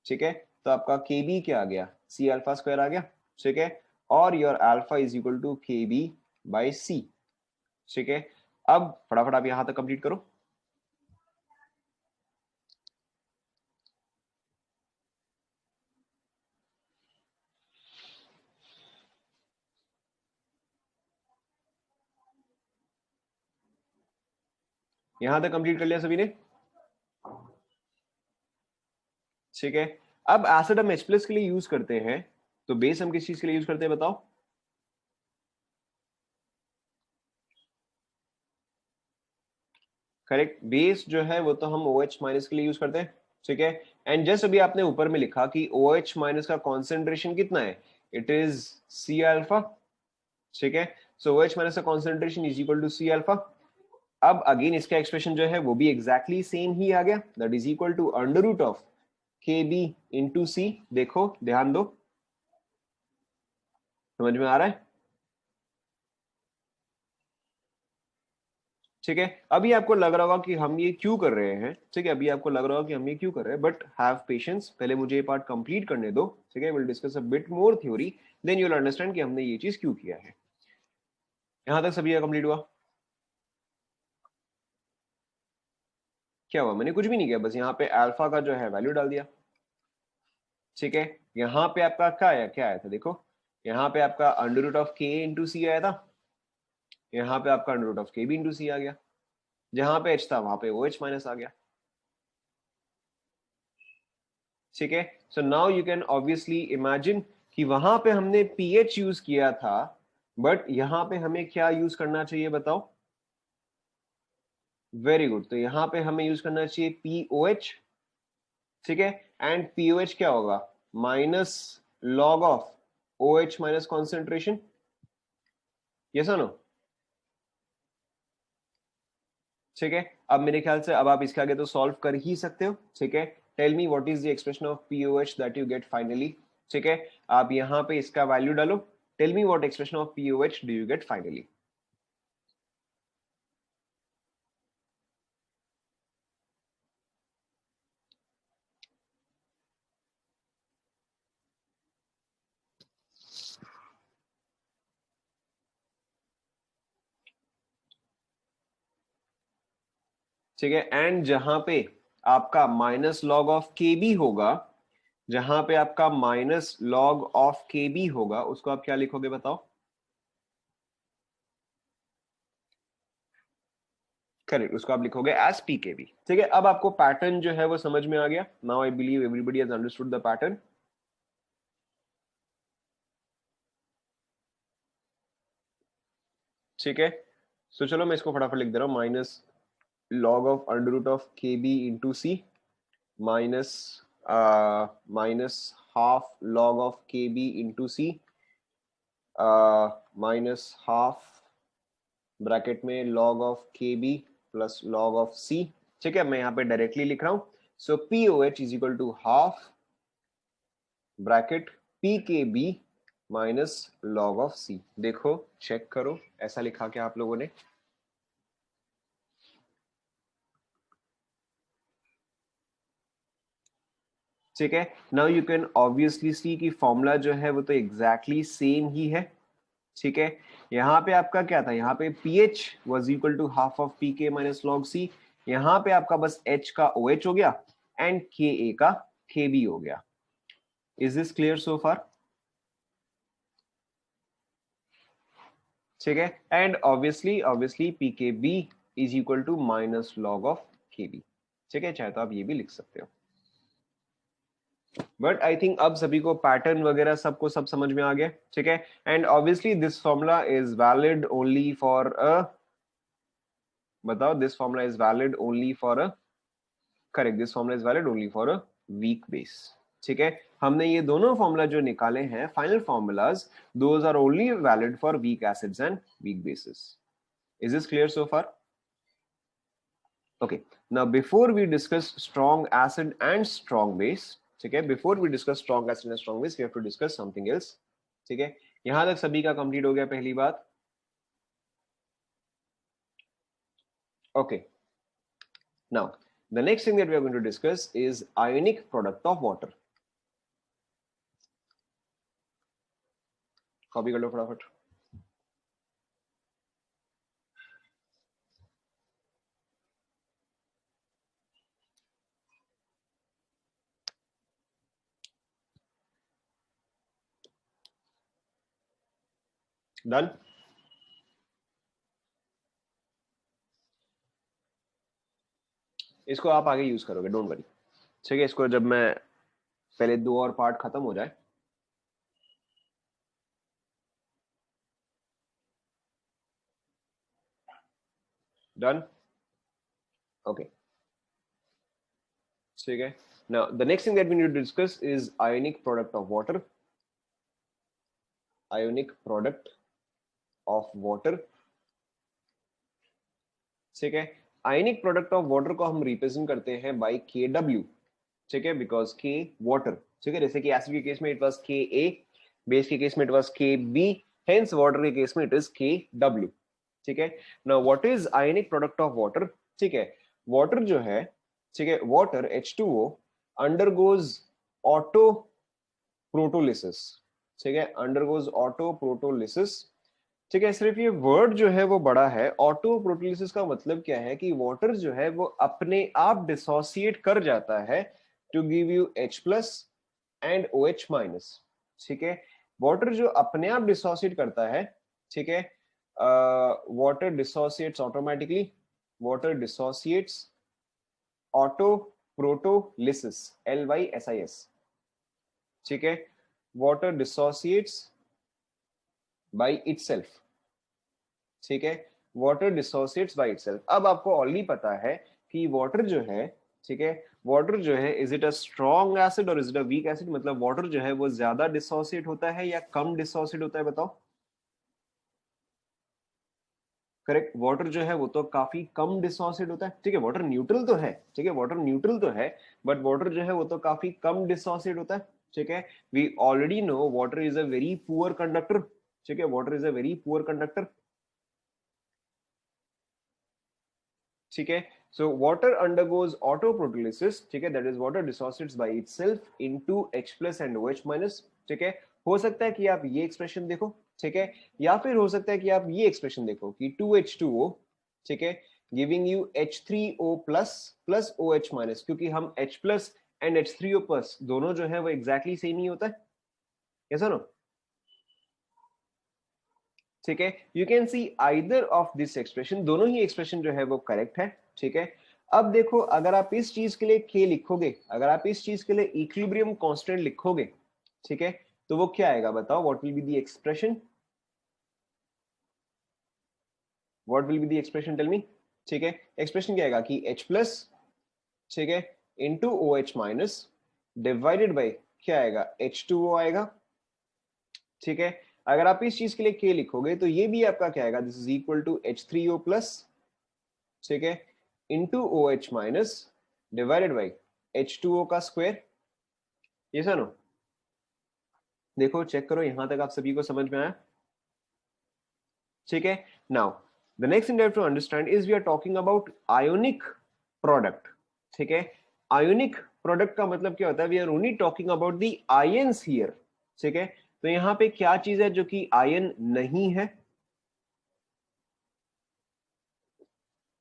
[SPEAKER 1] ठीक है। तो आपका kb क्या आ गया, सी अल्फा स्क्वायर आ गया, ठीक है, और your alpha is equal to kb by C, ठीक है। अब फटाफट आप यहां तक कंप्लीट करो। यहां तक कंप्लीट कर लिया सभी ने, ठीक है। अब एसिड हम H प्लस के लिए यूज करते हैं, तो बेस हम किस चीज के लिए यूज करते हैं बताओ? करेक्ट, बेस जो है वो तो हम OH माइनस के लिए यूज करते हैं, ठीक है। एंड जस्ट अभी आपने ऊपर में लिखा कि OH माइनस का कॉन्सेंट्रेशन कितना है, इट इज सी अल्फा, ठीक है। सो OH माइनस का concentration is equal to C alpha. अब अगेन इसका एक्सप्रेशन जो है वो भी एग्जैक्टली सेम ही आ गया, that is equal to under root of K B into C. देखो ध्यान दो, समझ में आ रहा है? ठीक है, अभी आपको लग रहा होगा कि हम ये क्यों कर रहे हैं, ठीक है, अभी आपको लग रहा होगा कि हम ये क्यों कर रहे हैं, बट हैव पेशेंस, पहले मुझे ये पार्ट कंप्लीट करने दो, ठीक है। Will discuss a bit more theory, then you will understand कि हमने ये चीज क्यों किया है। यहां तक सभी कंप्लीट हुआ? क्या हुआ, मैंने कुछ भी नहीं किया, बस यहाँ पे अल्फा का जो है वैल्यू डाल दिया, ठीक है। यहाँ पे आपका क्या आया था देखो, यहाँ पे आपका under root of K into सी आया था, यहाँ पे आपका under root of K B into सी आ गया, जहां पे एच था वहां पे ओ एच माइनस आ गया, ठीक है। So now you can obviously imagine कि वहां पे हमने पीएच यूज किया था, बट यहां पे हमें क्या यूज करना चाहिए बताओ? वेरी गुड, तो यहां पे हमें यूज करना चाहिए पीओएच, ठीक है। एंड पीओएच क्या होगा, minus log of OH minus concentration, yes और नो? ठीक है, अब मेरे ख्याल से अब आप इसके आगे तो सॉल्व कर ही सकते हो, ठीक है। Tell me what is the expression of pOH that you get finally, ठीक है। आप यहाँ पे इसका वैल्यू डालो, tell me what expression of pOH do you get finally. ठीक है, एंड जहां पे आपका minus log of K b होगा, जहां पे आपका minus log of K b होगा, उसको आप क्या लिखोगे बताओ? करेक्ट, उसको आप लिखोगे एज पी के बी, ठीक है। अब आपको पैटर्न जो है वो समझ में आ गया, now I believe everybody has understood the pattern, ठीक है। सो चलो मैं इसको फटाफट लिख दे रहा हूं, minus log of under root of K B into C minus minus half log of K B into C minus half bracket में log of K B plus log of C, ठीक है। मैं यहाँ पे डायरेक्टली लिख रहा हूं, so P O H is equal to half bracket P K B minus log of C. देखो चेक करो, ऐसा लिखा क्या आप लोगों ने? ठीक है, नाउ यू कैन ऑब्वियसली सी कि फॉर्मूला जो है वो तो एग्जैक्टली सेम ही है, ठीक है। यहाँ पे आपका क्या था, यहाँ पे pH was equal to half of pK minus log C, यहाँ पे आपका बस H का OH हो गया एंड Ka का Kb हो गया। Is this clear so far? ठीक है, and obviously obviously Pkb is equal to minus log of Kb, ठीक है, चाहे तो आप ये भी लिख सकते हो। बट आई थिंक अब सभी को पैटर्न वगैरह सबको सब समझ में आ गया, ठीक है। And obviously this formula is valid only for a, बताओ, this formula is valid only for a, correct, this formula is valid only for a weak base, ठीक है। हमने ये दोनों फॉर्मूला जो निकाले हैं final formulas, those are only valid for weak acids and weak bases. इज दिस क्लियर सो फार? Okay, now before we discuss strong acid and strong base, ठीक है, before we discuss strong acid and strong base, we have to discuss something else. ठीक है, यहां तक सभी का कंप्लीट हो गया पहली बात. Okay, now the next thing that we are going to discuss is ionic product of water. Copy कर लो फटाफट. डन. इसको आप आगे यूज करोगे, डोंट वरी. ठीक है, इसको जब मैं पहले 2 और पार्ट खत्म हो जाए. डन. ओके, ठीक है. Now the next thing that we need to discuss is ionic product of water. Ionic product of water. ठीक है, आयोनिक प्रोडक्ट ऑफ वाटर को हम रिप्रेजेंट करते हैं बाय KW. ठीक है, बिकॉज K वाटर. ठीक है, जैसे कि एसिड के केस में इट वाज Ka, बेस के केस में it was Kb, hence water के केस में इट इज KW. ठीक है, now what is ionic product of water. ठीक है, वाटर जो है, ठीक है, water H2O undergoes autoprotolysis. ठीक है, अंडरगोज ऑटो प्रोटोलिसिस. ठीक है, सिर्फ ये वर्ड जो है वो बड़ा है. ऑटो प्रोटोलिसिस का मतलब क्या है कि वाटर जो है वो अपने आप डिसोसिएट कर जाता है to give you H plus and OH minus. ठीक है, वाटर जो अपने आप डिसोसिएट करता है. ठीक है, water dissociates automatically. Water dissociates auto protolysis, LYSIS. ठीक है, वाटर डिसोसिएट्स बाय इटसेल्फ. ठीक है, वाटर डिसोसिएट्स बाय इटसेल्फ. अब आपको ऑलरेडी पता है कि वाटर जो है, ठीक है, वाटर जो है is it a strong acid और is it a weak acid. मतलब वाटर जो है वो ज्यादा डिसोसिएट होता है या कम डिसोसिएट होता है, बताओ. करेक्ट, वाटर जो है वो तो काफी कम डिसोसिएट होता है. ठीक है, वाटर न्यूट्रल तो है. ठीक है, वाटर न्यूट्रल तो है, बट वाटर जो है वो तो काफी कम डिसोसिएट होता है. ठीक है, we already know water is a very poor conductor. ठीक है, water is a very poor conductor. ठीक है, so water undergoes autoprotolysis. ठीक है, that is water dissociates by itself into H plus and OH minus. ठीक है, हो सकता है कि आप ये एक्सप्रेशन देखो. ठीक है, या फिर हो सकता है कि आप ये एक्सप्रेशन देखो कि 2H2O. ठीक है, giving you H3O plus plus OH minus, क्योंकि हम H plus and H3O plus दोनों जो है वो एग्जैक्टली सेम ही होता है. ऐसा ना. ठीक है, you can see either of this expression. दोनों ही एक्सप्रेशन जो है वो करेक्ट है. ठीक है, अब देखो, अगर आप इस चीज के लिए K लिखोगे, अगर आप इस चीज के लिए इक्विलिब्रियम कांस्टेंट लिखोगे, ठीक है, तो वो क्या आएगा, बताओ. What will be the expression. What will be the expression, tell me. ठीक है, एक्सप्रेशन क्या आएगा कि H प्लस, ठीक है, into OH minus divided by क्या आएगा, H2O आएगा. ठीक है, अगर आप इस चीज के लिए K लिखोगे तो ये भी आपका क्या आएगा, this is equal to H3O plus, ठीक है, into OH minus divided by H2O का स्क्वायर. ये सुनो, देखो चेक करो यहां तक आप सभी को समझ में आया. ठीक है, now the next thing you have to understand is we are talking about ionic product. ठीक है, आयोनिक प्रोडक्ट का मतलब क्या होता है, we are only talking about the ions here. ठीक है, तो यहां पे क्या चीज है जो कि आयन नहीं है.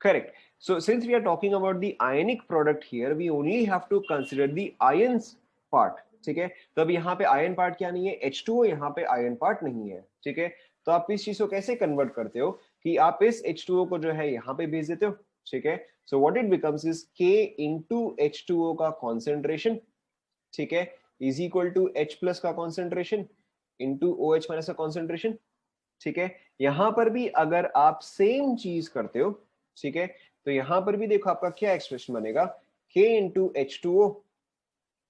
[SPEAKER 1] Correct. So since we are talking about the ionic product here, we only have to consider the ions part. ठीक है, तो अब यहाँ पे आयन पार्ट क्या नहीं है, H2O यहाँ पे आयन पार्ट नहीं है. ठीक है, तो आप इस चीज को कैसे कन्वर्ट करते हो कि आप इस H2O को जो है यहाँ पे भेज देते हो. ठीक है, so what it becomes is K into H2O का कॉन्सेंट्रेशन. ठीक है, is equal to H plus का कॉन्सेंट्रेशन इंटू OH माइनस का कॉन्सेंट्रेशन. ठीक है, यहां पर भी अगर आप सेम चीज करते हो, ठीक है, तो यहां पर भी देखो आपका क्या एक्सप्रेशन बनेगा, K इंटू H2O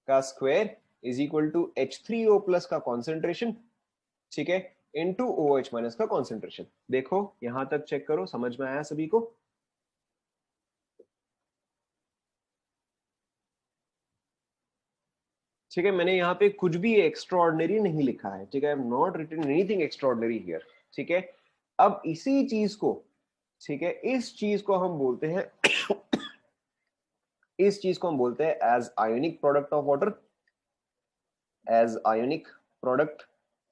[SPEAKER 1] का square is equal to H3O plus का कॉन्सेंट्रेशन. ठीक है, इंटू OH माइनस का कॉन्सेंट्रेशन. देखो यहां तक चेक करो, समझ में आया सभी को. ठीक है, मैंने यहाँ पे कुछ भी एक्स्ट्राऑर्डिनरी नहीं लिखा है, ठीक है, I have not written anything extraordinary here, ठीक है। अब इसी चीज को, ठीक है, इस चीज को हम बोलते हैं इस चीज को हम बोलते हैं as ionic product of water, as ionic product,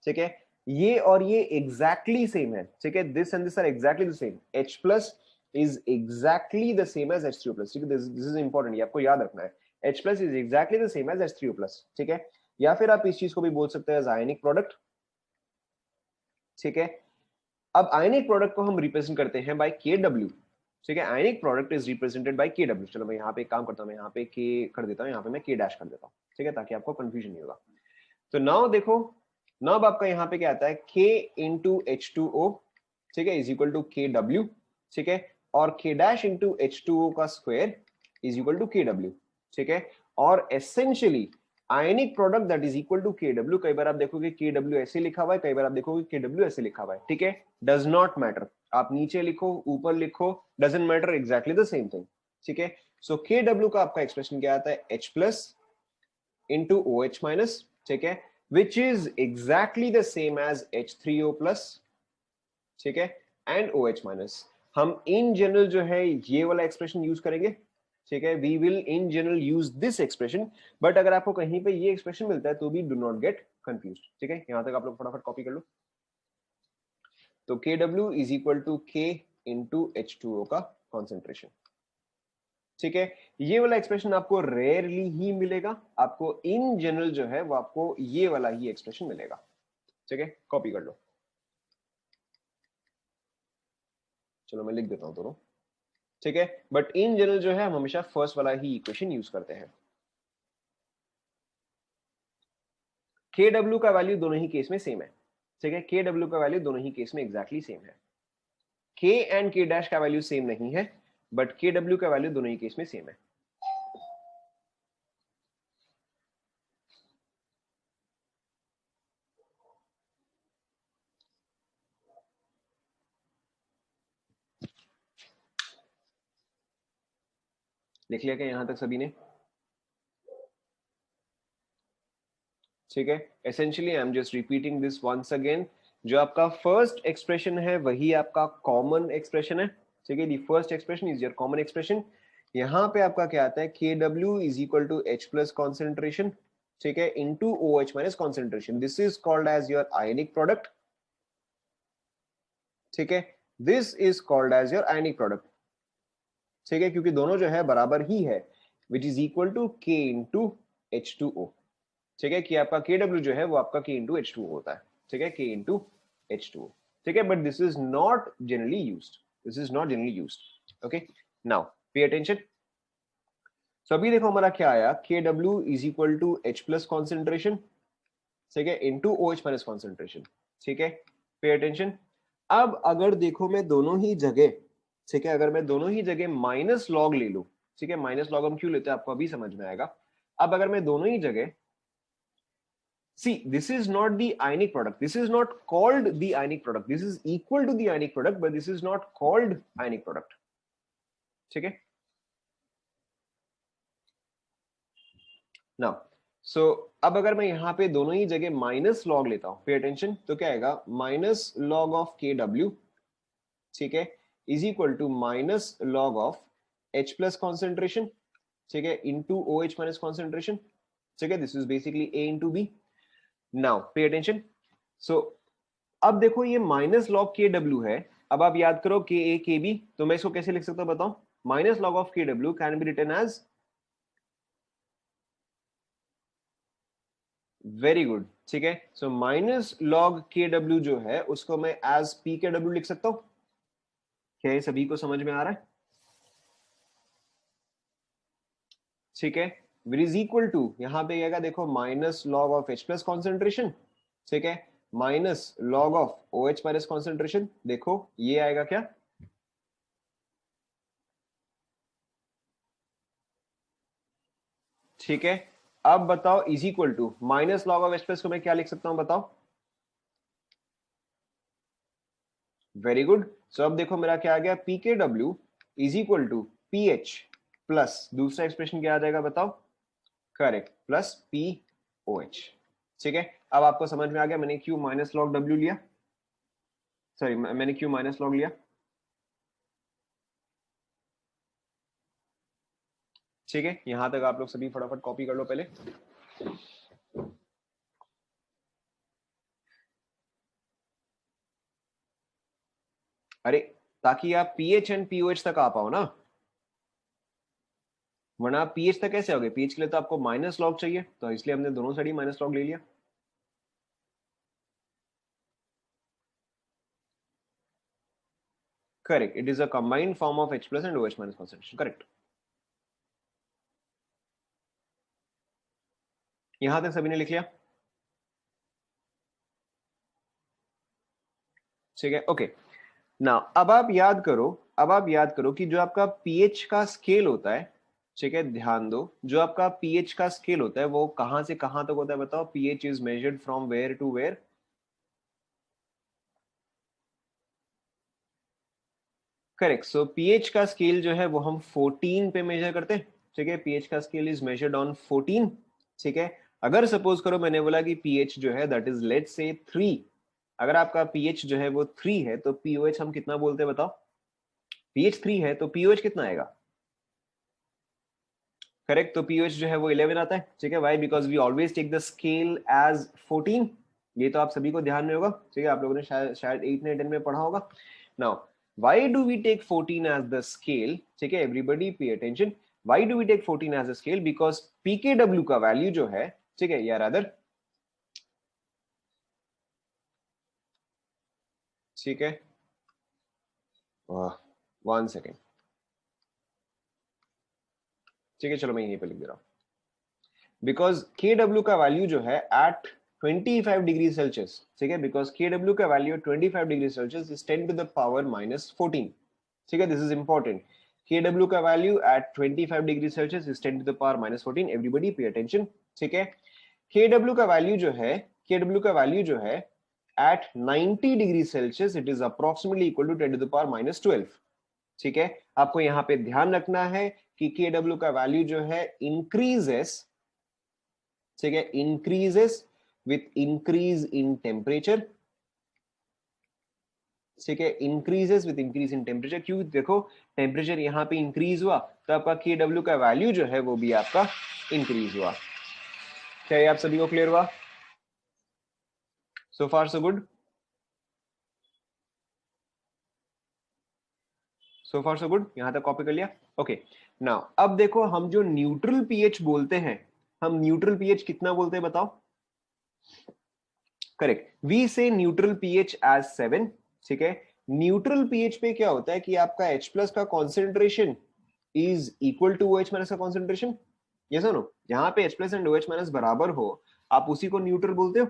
[SPEAKER 1] ठीक है। ये और ये एग्जैक्टली सेम है, ठीक है, this and this are exactly the same, H plus is exactly the same as H3O plus, ठीक है, दिस इज इंपॉर्टेंट, ये आपको याद रखना है, H plus is exactly the same as H3O plus, ठीक है। या फिर आप इस चीज को भी बोल सकते हैं एज आयोनिक प्रोडक्ट, ठीक है। अब आयनिक प्रोडक्ट को हम रिप्रेजेंट करते हैं बाय KW, ठीक है, ionic product is represented by KW। चलो मैं यहाँ पे एक काम करता हूँ, मैं यहाँ पे K कर देता हूँ, यहाँ पे मैं K डैश कर देता हूँ, ठीक है, ताकि आपको कंफ्यूजन नहीं होगा। तो नाउ देखो, नाउ अब आपका यहाँ पे क्या आता है, K इंटू H2O, ठीक है, इज इक्वल टू KW, ठीक है, और K डैश इंटू H2O का square is equal to KW, ठीक है। और essentially ionic product that is equal to KW, कई बार आप देखोगे KW ऐसे लिखा हुआ है, कई बार आप देखोगे KW ऐसे लिखा हुआ है, ठीक है, डज नॉट मैटर, आप नीचे लिखो ऊपर लिखो, doesn't matter, exactly the same thing, ठीक है। सो KW का आपका एक्सप्रेशन क्या आता है, H plus into OH minus, ठीक है, which is exactly the same as H3O plus, ठीक है, एंड OH माइनस। हम इन जनरल जो है ये वाला एक्सप्रेशन यूज करेंगे, ठीक है, we will in general use this expression, but अगर आपको कहीं पे ये एक्सप्रेशन मिलता है तो भी डू नॉट गेट कंफ्यूज, ठीक है, यहां तक आप लोग फटाफट कॉपी कर लो। तो KW is equal to K into H2O का कॉन्सेंट्रेशन, ठीक है। ये वाला एक्सप्रेशन आपको रेयरली ही मिलेगा, आपको इन जनरल जो है वो आपको ये वाला ही एक्सप्रेशन मिलेगा, ठीक है, कॉपी कर लो। चलो मैं लिख देता हूं दोनों, ठीक है, बट इन जनरल जो है हम हमेशा फर्स्ट वाला ही इक्वेशन यूज करते हैं। KW का वैल्यू दोनों ही केस में सेम है, ठीक है, KW का वैल्यू दोनों ही केस में एग्जैक्टली सेम है। K एंड K डैश का वैल्यू सेम नहीं है, बट KW का वैल्यू दोनों ही केस में सेम है। लिख लिया क्या यहां तक सभी ने, ठीक है। Essentially I am just repeating this once again, जो आपका फर्स्ट एक्सप्रेशन है वही आपका कॉमन एक्सप्रेशन है, ठीक है, the first expression is your common expression. यहाँ पे आपका क्या आता है, KW is equal to H plus concentration, ठीक है, into OH minus concentration, this is called as your ionic product, ठीक है, this is called as your ionic product, ठीक है, क्योंकि दोनों जो है बराबर ही है, which is equal to K into H2O, ठीक है, कि आपका KW जो है वो आपका K इंटू H2O होता है, ठीक है, K इंटू H2O, ठीक है, but this is not generally used, this is not generally used, okay. Now pay attention. So अभी देखो हमारा क्या आया, KW is equal to H plus concentration, ठीक है, इंटू OH माइनस कॉन्सेंट्रेशन, ठीक है, पे अटेंशन। अब अगर देखो मैं दोनों ही जगह, ठीक है, अगर मैं दोनों ही जगह माइनस लॉग ले लूं, ठीक है, माइनस लॉग हम क्यों लेते हैं आपको अभी समझ में आएगा। अब अगर मैं दोनों ही जगह, see this is not the ionic product, this is not called the ionic product, this is equal to the ionic product but this is not called ionic product, ठीक है। नाउ सो अब अगर मैं यहाँ पे दोनों ही जगह माइनस लॉग लेता हूं, पे अटेंशन, तो क्या आएगा, माइनस लॉग ऑफ KW, ठीक है, is equal to minus log of H plus concentration, ठीक है, इंटू OH माइनस कॉन्सेंट्रेशन, ठीक है, this is basically A into B। Now pay attention, so अब देखो ये माइनस लॉग KW है, अब आप याद करो KA KB, तो मैं इसको कैसे लिख सकता हूं बताओ, minus log of KW can be written as, very good, ठीक है, सो माइनस लॉग KW जो है उसको मैं एज PKW लिख सकता हूं, क्या ये सभी को समझ में आ रहा है, ठीक है, विच इज इक्वल टू, यहां पे आएगा देखो minus log of H plus concentration, ठीक है, minus log of OH minus concentration, देखो ये आएगा क्या, ठीक है। अब बताओ is equal to minus log of H plus को मैं क्या लिख सकता हूं बताओ, वेरी गुड। सो अब देखो मेरा क्या आ गया, PKW is equal to PH plus दूसरा एक्सप्रेशन क्या आ जाएगा बताओ, करेक्ट, प्लस P OH। ठीक है, अब आपको समझ में आ गया, मैंने Q माइनस लॉग W लिया, सॉरी मैंने Q माइनस लॉग लिया। ठीक है, यहां तक आप लोग सभी फटाफट कॉपी कर लो पहले। अरे ताकि आप पीएच एंड पीओएच तक आ पाओ ना, वरना आप पीएच तक कैसे आओगे? पीएच के लिए तो आपको माइनस लॉग चाहिए, तो इसलिए हमने दोनों साइड ही माइनस लॉग ले लिया। Correct, it is a combined form of H plus and OH minus concentration. Correct, यहां तक सभी ने लिख लिया? ठीक है, ओके। ना अब आप याद करो, अब आप याद करो कि जो आपका पीएच का स्केल होता है, ठीक है, ध्यान दो, जो आपका पीएच का स्केल होता है वो कहां से कहां तक होता है बताओ? PH is measured from where to where? Correct, so pH का स्केल जो है वो हम 14 पे मेजर करते हैं। ठीक है, पीएच का स्केल इज मेजर्ड ऑन 14। ठीक है, अगर सपोज करो मैंने बोला कि पीएच जो है दैट इज लेट्स से 3, अगर आपका पीएच जो है वो 3 है तो पीओएच हम कितना बोलते हैं बताओ? पीएच 3 है तो पीओएच कितना आएगा? करेक्ट, तो पीओएच जो है वो 11 आता है। ठीक है, why? Because we always take the scale as 14। ये तो आप सभी को ध्यान में होगा। ठीक है, आप लोगों ने शायद 8 ने 10 में पढ़ा होगा। Now why do we take 14 as the scale? ठीक है, everybody pay attention. Why do we take 14 as the scale? Because पीकेडब्ल्यू का वैल्यू जो है, ठीक है, या रादर, ठीक है, 1 सेकेंड, ठीक है, चलो मैं यहीं पे लिख दे रहा हूं। बिकॉज के डब्ल्यू का वैल्यू जो है एट 25 डिग्री सेल्सियस, ठीक है, बिकॉज के डब्ल्यू का value 25 degree Celsius is 10 to the power minus 14। ठीक है, this is important. K W का value at 25 degree Celsius is 10 to the power minus 14। Everybody pay attention. ठीक है, के W का वैल्यू जो है, के डब्ल्यू का वैल्यू जो है at 90 degree Celsius it is approximately equal to 10 to the power minus 12। ठीक है, आपको यहां पे ध्यान रखना है कि के डब्ल्यू का वैल्यू जो है इंक्रीजेस, ठीक है, increases with increase in temperature. ठीक है, increases with increase in temperature. क्यों? देखो, टेम्परेचर यहां पे इंक्रीज हुआ तो आपका के डब्ल्यू का वैल्यू जो है वो भी आपका इंक्रीज हुआ। क्या ये आप सभी को क्लियर हुआ? सो फार सो गुड, सो फार सो गुड, यहां तक कॉपी कर लिया? ओके, नाउ अब देखो, हम जो न्यूट्रल पीएच बोलते हैं, हम न्यूट्रल पीएच कितना बोलते हैं बताओ? करेक्ट, वी से न्यूट्रल पीएच एज 7। ठीक है, न्यूट्रल पीएच पे क्या होता है कि आपका H प्लस का concentration is equal to OH minus का कॉन्सेंट्रेशन। ये सुनो, जहां पे H plus and OH minus बराबर हो आप उसी को न्यूट्रल बोलते हो।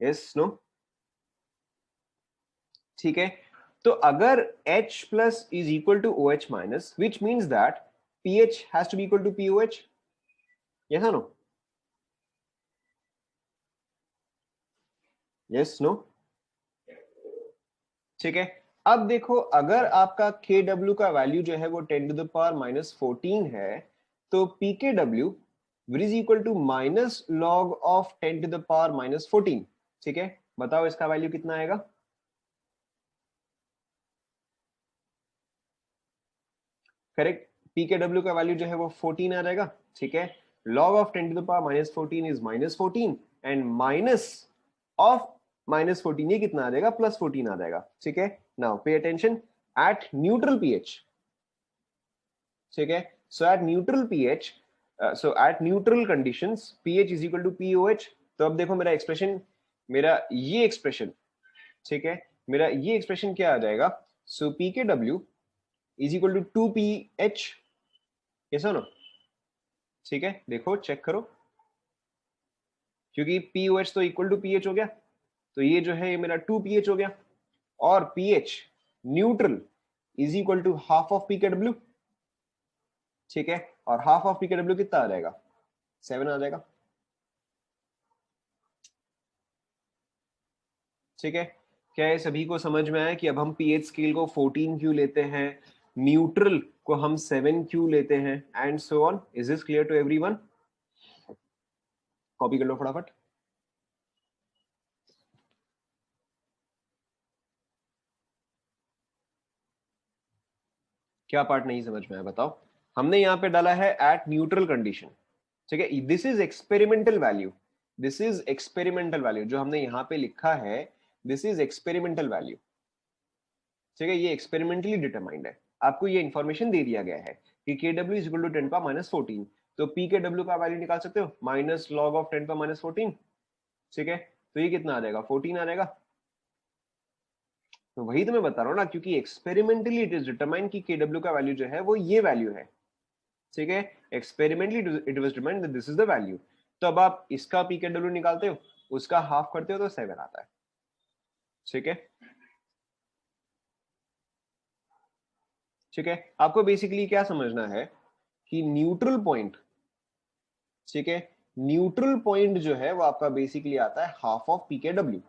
[SPEAKER 1] Yes no? ठीक है, तो अगर H plus is equal to OH minus which means that pH has to be equal to POH। Yes no? Yes no? ठीक है, अब देखो, अगर आपका के डब्ल्यू का वैल्यू जो है वो 10 टू द पावर माइनस 14 है तो p K W is equal to minus log of 10 to the power minus 14। ठीक है, बताओ इसका वैल्यू कितना आएगा? करेक्ट, पी के डब्ल्यू का वैल्यू जो है वो 14 आ जाएगा। ठीक है, log of 10 to the power minus 14 is minus 14 and minus of minus 14 ये कितना आ जाएगा? प्लस 14 आ जाएगा। ठीक है, now pay attention, eight neutral pH, ठीक है, so at neutral pH, so at neutral conditions pH is equal to pOH. तो अब देखो मेरा एक्सप्रेशन, मेरा ये एक्सप्रेशन, ठीक है, मेरा ये एक्सप्रेशन क्या आ जाएगा? So P K W is equal to 2pH। ये सुनो, ठीक है, देखो चेक करो, क्योंकि पीओएच तो इक्वल टू पीएच हो गया, तो ये जो है ये मेरा 2pH हो गया, और pH neutral is equal to half of P K W. ठीक है, और half of P K W कितना आ जाएगा? 7 आ जाएगा। ठीक है, क्या ये सभी को समझ में आया कि अब हम पीएच स्केल को 14 क्यों लेते हैं, न्यूट्रल को हम 7 क्यों लेते हैं, and so on? Is this clear to everyone? Copy कर लो फटाफट। क्या पार्ट नहीं समझ में आया बताओ। हमने यहाँ पे डाला है एट न्यूट्रल कंडीशन, ठीक है। This is experimental value, this is experimental value जो हमने यहाँ पे लिखा है, दिस इज एक्सपेरिमेंटल वैल्यू, ठीक है। ये एक्सपेरिमेंटली डिटरमाइंड है, आपको ये इंफॉर्मेशन दे दिया गया है कि K W is equal to 10 power minus 14, तो पी के डब्ल्यू का वैल्यू निकाल सकते हो minus log of 10 power minus 14, ठीक है। तो ये कितना आ जाएगा, 14 आ जाएगा। तो वही तो मैं बता रहा हूँ ना, क्योंकि एक्सपेरिमेंटली इट इज डिटरमाइंड कि के डब्ल्यू का वैल्यू जो है वो ये वैल्यू है, ठीक है। Experimentally it was determined that this is the value. तो अब आप इसका पी के डब्ल्यू निकालते हो, उसका हाफ करते हो तो 7 आता है, ठीक है। ठीक है, आपको बेसिकली क्या समझना है कि न्यूट्रल पॉइंट, ठीक है, न्यूट्रल पॉइंट जो है वो आपका बेसिकली आता है half of P K W,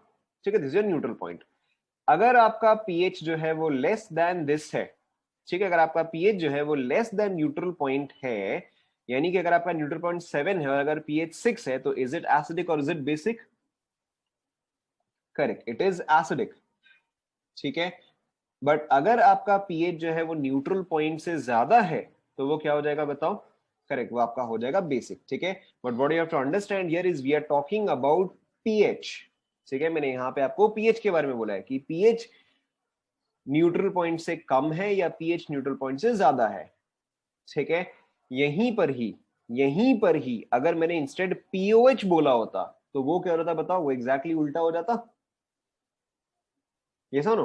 [SPEAKER 1] ठीक है। This is neutral point. अगर आपका पीएच जो है वो लेस देन दिस है, ठीक है, अगर आपका पीएच जो है वो लेस देन न्यूट्रल पॉइंट है, यानी कि अगर आपका न्यूट्रल पॉइंट 7 है और अगर पीएच 6 है, तो इज इट एसिडिक और is it basic? Correct, it is acidic, ठीक है। बट अगर आपका पीएच जो है वो न्यूट्रल पॉइंट से ज्यादा है, तो वो क्या हो जाएगा बताओ? करेक्ट, वो आपका हो जाएगा बेसिक, ठीक है। But what you have to understand here is we are talking about pH, ठीक है। मैंने यहाँ पे आपको पीएच के बारे में बोला है कि पीएच न्यूट्रल पॉइंट से कम है या पीएच न्यूट्रल पॉइंट से ज्यादा है, ठीक है। यहीं पर ही अगर मैंने इंस्टेड पीओएच बोला होता तो वो क्या होता बताओ? वो एग्जैक्टली उल्टा हो जाता, ये सुनो,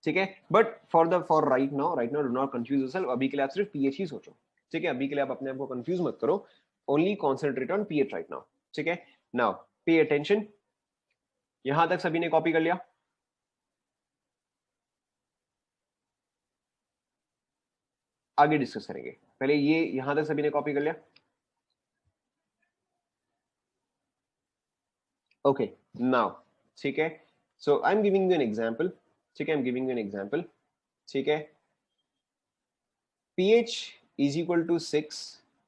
[SPEAKER 1] ठीक है। But for right now do not confuse yourself, अभी के लिए आप सिर्फ पीएच ही सोचो, ठीक है। अभी के लिए आप अपने आप को कंफ्यूज मत करो, only concentrate on pH right now, ठीक है। नाउ पे अटेंशन, यहां तक सभी ने कॉपी कर लिया? आगे डिस्कस करेंगे, पहले ये यहां तक सभी ने कॉपी कर लिया? ओके, नाउ, ठीक है। So I am giving you an example, ठीक है, I am giving you an example, ठीक है। pH is equal to 6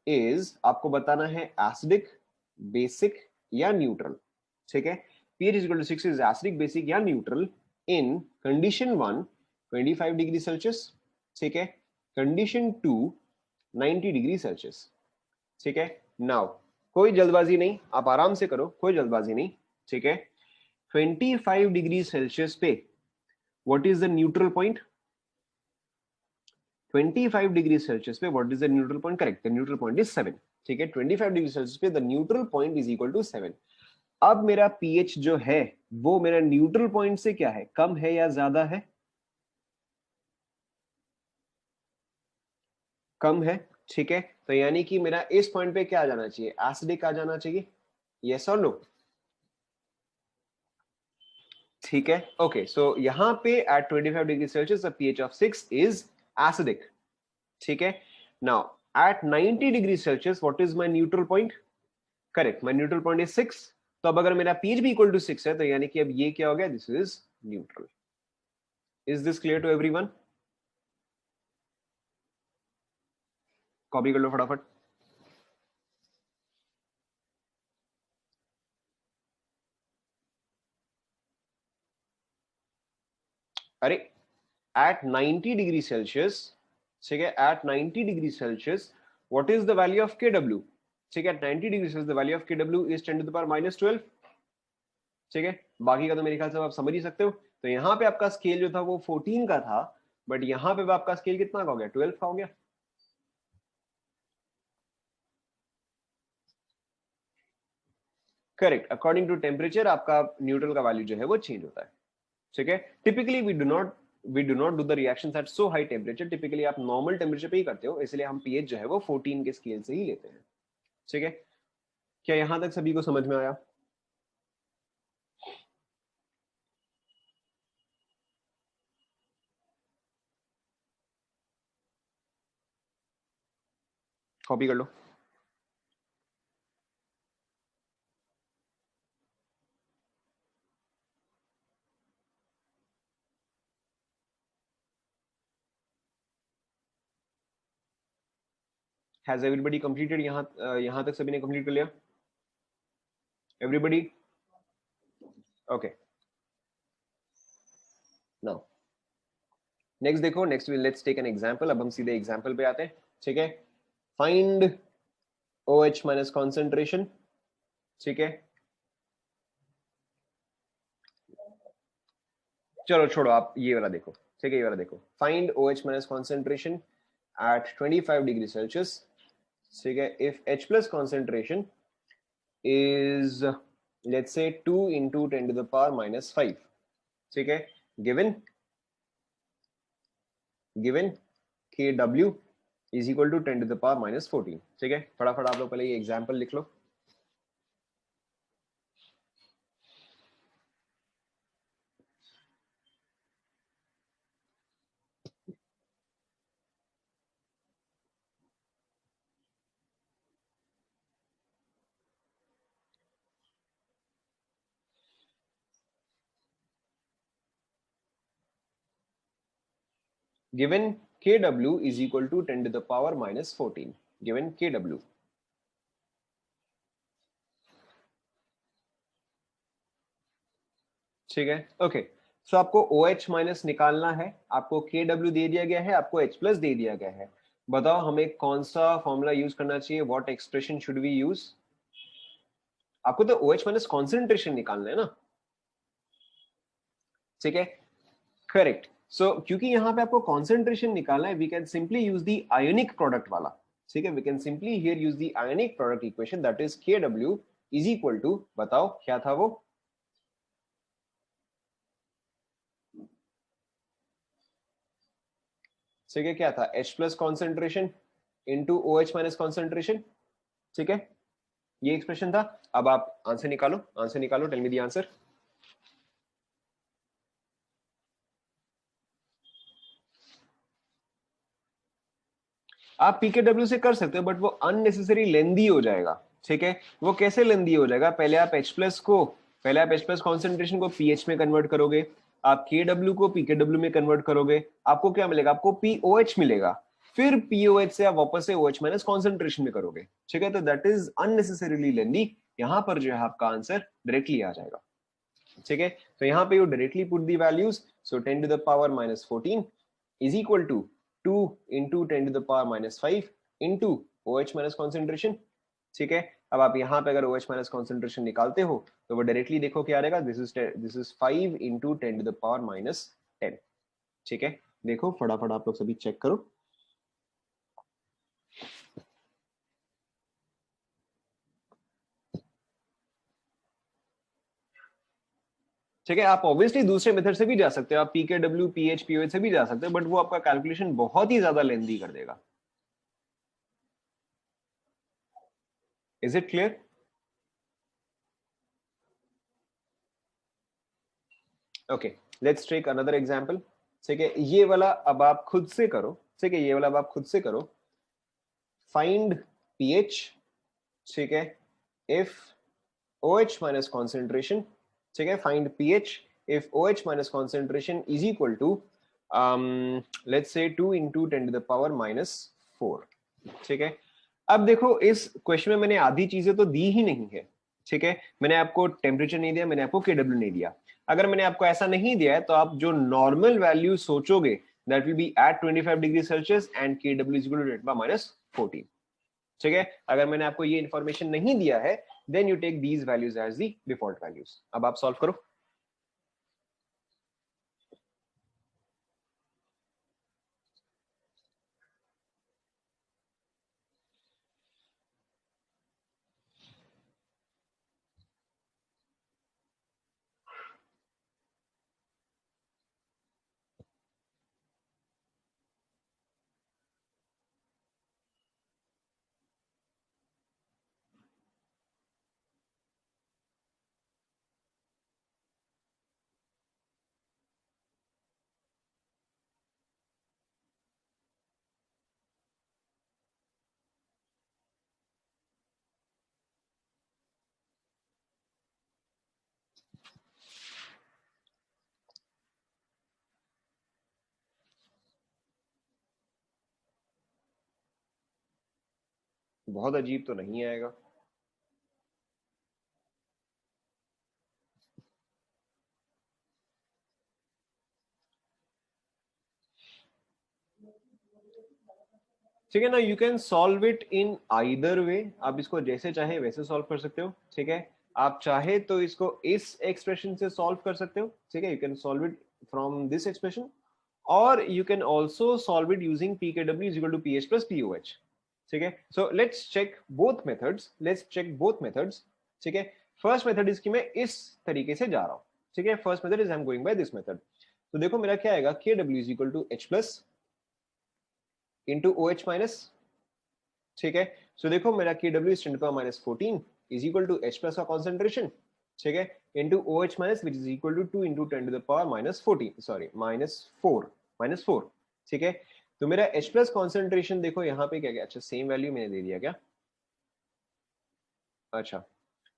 [SPEAKER 1] is, आपको बताना है एसिडिक, बेसिक या न्यूट्रल, ठीक है। pH is equal to 6 is acidic, basic या neutral in condition 1 25 degree Celsius, ठीक है। कंडीशन 2 90 डिग्री सेल्सियस, ठीक है। नाउ कोई जल्दबाजी नहीं, आप आराम से करो, कोई जल्दबाजी नहीं, ठीक है। 25 डिग्री सेल्सियस पे what is the neutral point? 25 degree Celsius पे what is the neutral point? Correct, the neutral point is 7, ठीक है। 25 डिग्री सेल्सियस पे the neutral point is equal to 7। अब मेरा पीएच जो है वो मेरा न्यूट्रल पॉइंट से क्या है, कम है या ज्यादा है? कम है, ठीक है। तो यानी कि मेरा इस पॉइंट पे क्या आ जाना चाहिए, एसिडिक आ जाना चाहिए, यस और नो? ठीक है, ओके। सो यहाँ पे at 25 degree Celsius the pH of 6 is acidic, ठीक है। Now at 90 degree Celsius what is my neutral point? Correct, my neutral point is 6। तो अब अगर मेरा पीएच भी इक्वल टू 6 है, तो यानी कि अब ये क्या हो गया, this is neutral. Is this clear to everyone? Copy कर लो फटाफट। अरे एट 90 डिग्री सेल्सियस, ठीक है, at 90 degree Celsius what is the value of K W? ठीक है, at 90 degree Celsius the value of K W is 10 to the power minus 12, ठीक है। बाकी का तो मेरे ख्याल से आप समझ ही सकते हो। तो यहाँ पे आपका स्केल जो था वो 14 का था, बट यहाँ पे आपका स्केल कितना का हो गया, 12 का हो गया। करेक्ट, अकॉर्डिंग टू टेम्परेचर आपका न्यूट्रल का वैल्यू जो है वो चेंज होता है, ठीक है। Typically we do not do the reactions at so high temperature, typically आप नॉर्मल टेम्परेचर पे ही करते हो, इसलिए हम पीएच जो है वो 14 के स्केल से ही लेते हैं, ठीक है। क्या यहां तक सभी को समझ में आया? कॉपी कर लो। Has everybody completed? यहां तक सभी ने कंप्लीट कर लिया? एवरीबडी? ओके, नाउ नेक्स्ट देखो, next let's take an example. अब हम सीधे एग्जांपल पे आते हैं, ठीक है। फाइंड OH माइनस कॉन्सेंट्रेशन, ठीक है। चलो छोड़ो, आप ये वाला देखो, ठीक है, ये वाला देखो। Find OH minus concentration eight 25 degree Celsius, ठीक है, if H plus concentration is let's say 2 into 10 to the power minus 5, ठीक है। given given Kw is equal to 10 to the power minus 14, ठीक है। फटाफट आप लोग पहले ये एग्जांपल लिख लो। given Kw is equal to 10 to the power minus 14, given Kw, ठीक है। ओके, सो आपको OH माइनस निकालना है, आपको Kw दे दिया गया है, आपको H प्लस दे दिया गया है। बताओ हमें कौन सा फॉर्मूला यूज करना चाहिए, what expression should we use? आपको तो OH माइनस कॉन्सेंट्रेशन निकालना है ना, ठीक है। करेक्ट। सो क्योंकि यहाँ पे आपको कॉन्सेंट्रेशन निकालना है, we can simply use the ionic product वाला, ठीक है। We can simply here use the ionic product equation, that is Kw is equal to, बताओ क्या था वो? ठीक है, क्या था? H plus concentration into OH minus concentration, ठीक है, ये एक्सप्रेशन था। अब आप आंसर निकालो, आंसर निकालो, टेल मी द आंसर। आप PKW से कर सकते हो, बट वो अननेसेसरी लेंदी हो जाएगा, ठीक है। वो कैसे लेंदी हो जाएगा? पहले आप H प्लस को, पहले आप H प्लस कॉन्सेंट्रेशन को pH में कन्वर्ट करोगे, आप KW को PKW में कन्वर्ट करोगे, आपको क्या मिलेगा? आपको POH मिलेगा। फिर POH से आप वापस से OH माइनस कॉन्सेंट्रेशन में करोगे, ठीक है। तो दैट इज अननेसेसरीली लेंदी। यहाँ पर जो है आपका आंसर डायरेक्टली आ जाएगा, ठीक है। तो यहाँ पे you directly put the values, so 10 to the power minus 14 is equal to 2 into 10 to the power minus 5 into OH minus concentration, ठीक है। अब आप यहाँ पे अगर OH माइनस कॉन्सेंट्रेशन निकालते हो तो वो डायरेक्टली देखो क्या आ रहेगा, this is 5 into 10 to the power minus 10, ठीक है। देखो फटाफट आप लोग सभी चेक करो। ठीक है, आप ऑब्वियसली दूसरे मेथड से भी जा सकते हो, आप PKW PH POH से भी जा सकते हो, बट वो आपका कैलकुलेशन बहुत ही ज्यादा लेंदी कर देगा। Is it clear? Okay, let's take another example, ठीक है। ये वाला अब आप खुद से करो, ठीक है, ये वाला अब आप खुद से करो। फाइंड पीएच, ठीक है, इफ OH माइनस कॉन्सेंट्रेशन, ठीक है, find pH if OH minus concentration is equal to let's say 2 into 10 to the power minus 4, ठीक है। अब देखो इस क्वेश्चन में मैंने आधी चीजें तो दी ही नहीं है, ठीक है। मैंने आपको टेम्परेचर नहीं दिया, मैंने आपको KW नहीं दिया। अगर मैंने आपको ऐसा नहीं दिया है तो आप जो नॉर्मल वैल्यू सोचोगे that will be at 25 degree Celsius and KW is equal to 10 minus 14, ठीक है। अगर मैंने आपको ये इन्फॉर्मेशन नहीं दिया है then you take these values as the default values. अब आप सॉल्व करो। बहुत अजीब तो नहीं आएगा। ठीक है ना। You can solve it in either way, आप इसको जैसे चाहे वैसे सॉल्व कर सकते हो, ठीक है। आप चाहे तो इसको इस एक्सप्रेशन से सॉल्व कर सकते हो, ठीक है, you can solve it from this expression, और you can also solve it using pkw is equal to ph plus poh, ठीक है। So let's check both methods, ठीक है। फर्स्ट मेथड इसकी मैं इस तरीके से जा रहा हूं, ठीक है। First method is I am going by this method. तो देखो मेरा क्या आएगा, kw is equal to h plus into OH minus, ठीक है। सो देखो मेरा kw is 10 to power minus 14 is equal to h plus का कॉन्सेंट्रेशन, ठीक है, into OH minus which is equal to 2 into 10 to the power minus 14, sorry minus 4, ठीक है। तो मेरा H प्लस कॉन्सेंट्रेशन देखो यहाँ पे क्या गया, अच्छा सेम वैल्यू मैंने दे दिया क्या, अच्छा।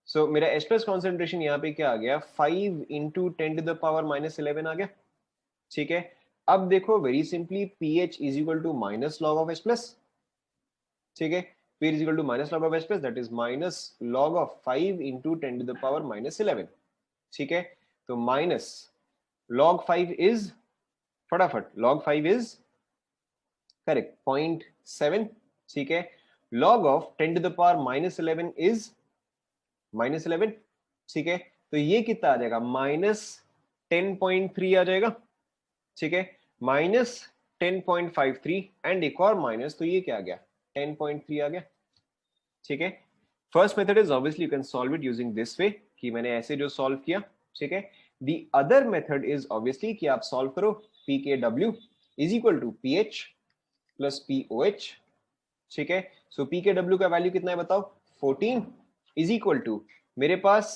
[SPEAKER 1] सो मेरा H प्लस कॉन्सेंट्रेशन यहाँ पे क्या आ गया, 5 into 10 to the power minus 11 आ गया, ठीक है। अब देखो very simply pH is equal to minus log of H plus, ठीक है। pH is equal to minus log of H plus that is minus log of 5 into 10 to the power minus 11, ठीक है। तो माइनस log 5 इज, फटाफट log 5 is correct 0.7, ठीक है। log of 10 to the power minus 11 is minus 11, ठीक है। तो ये कितना आ जाएगा, माइनस 10.3 आ जाएगा, ठीक है, माइनस 10.53 एंड एक और माइनस, तो ये क्या आ गया 10.3 आ गया, ठीक है। First method is obviously you can solve it using this way, कि मैंने ऐसे जो सॉल्व किया, ठीक है। The other method is obviously कि आप सॉल्व करो pkw is equal to pH plus poh, ठीक है। सो pkw का वैल्यू कितना है बताओ, 14 इज इक्वल टू मेरे पास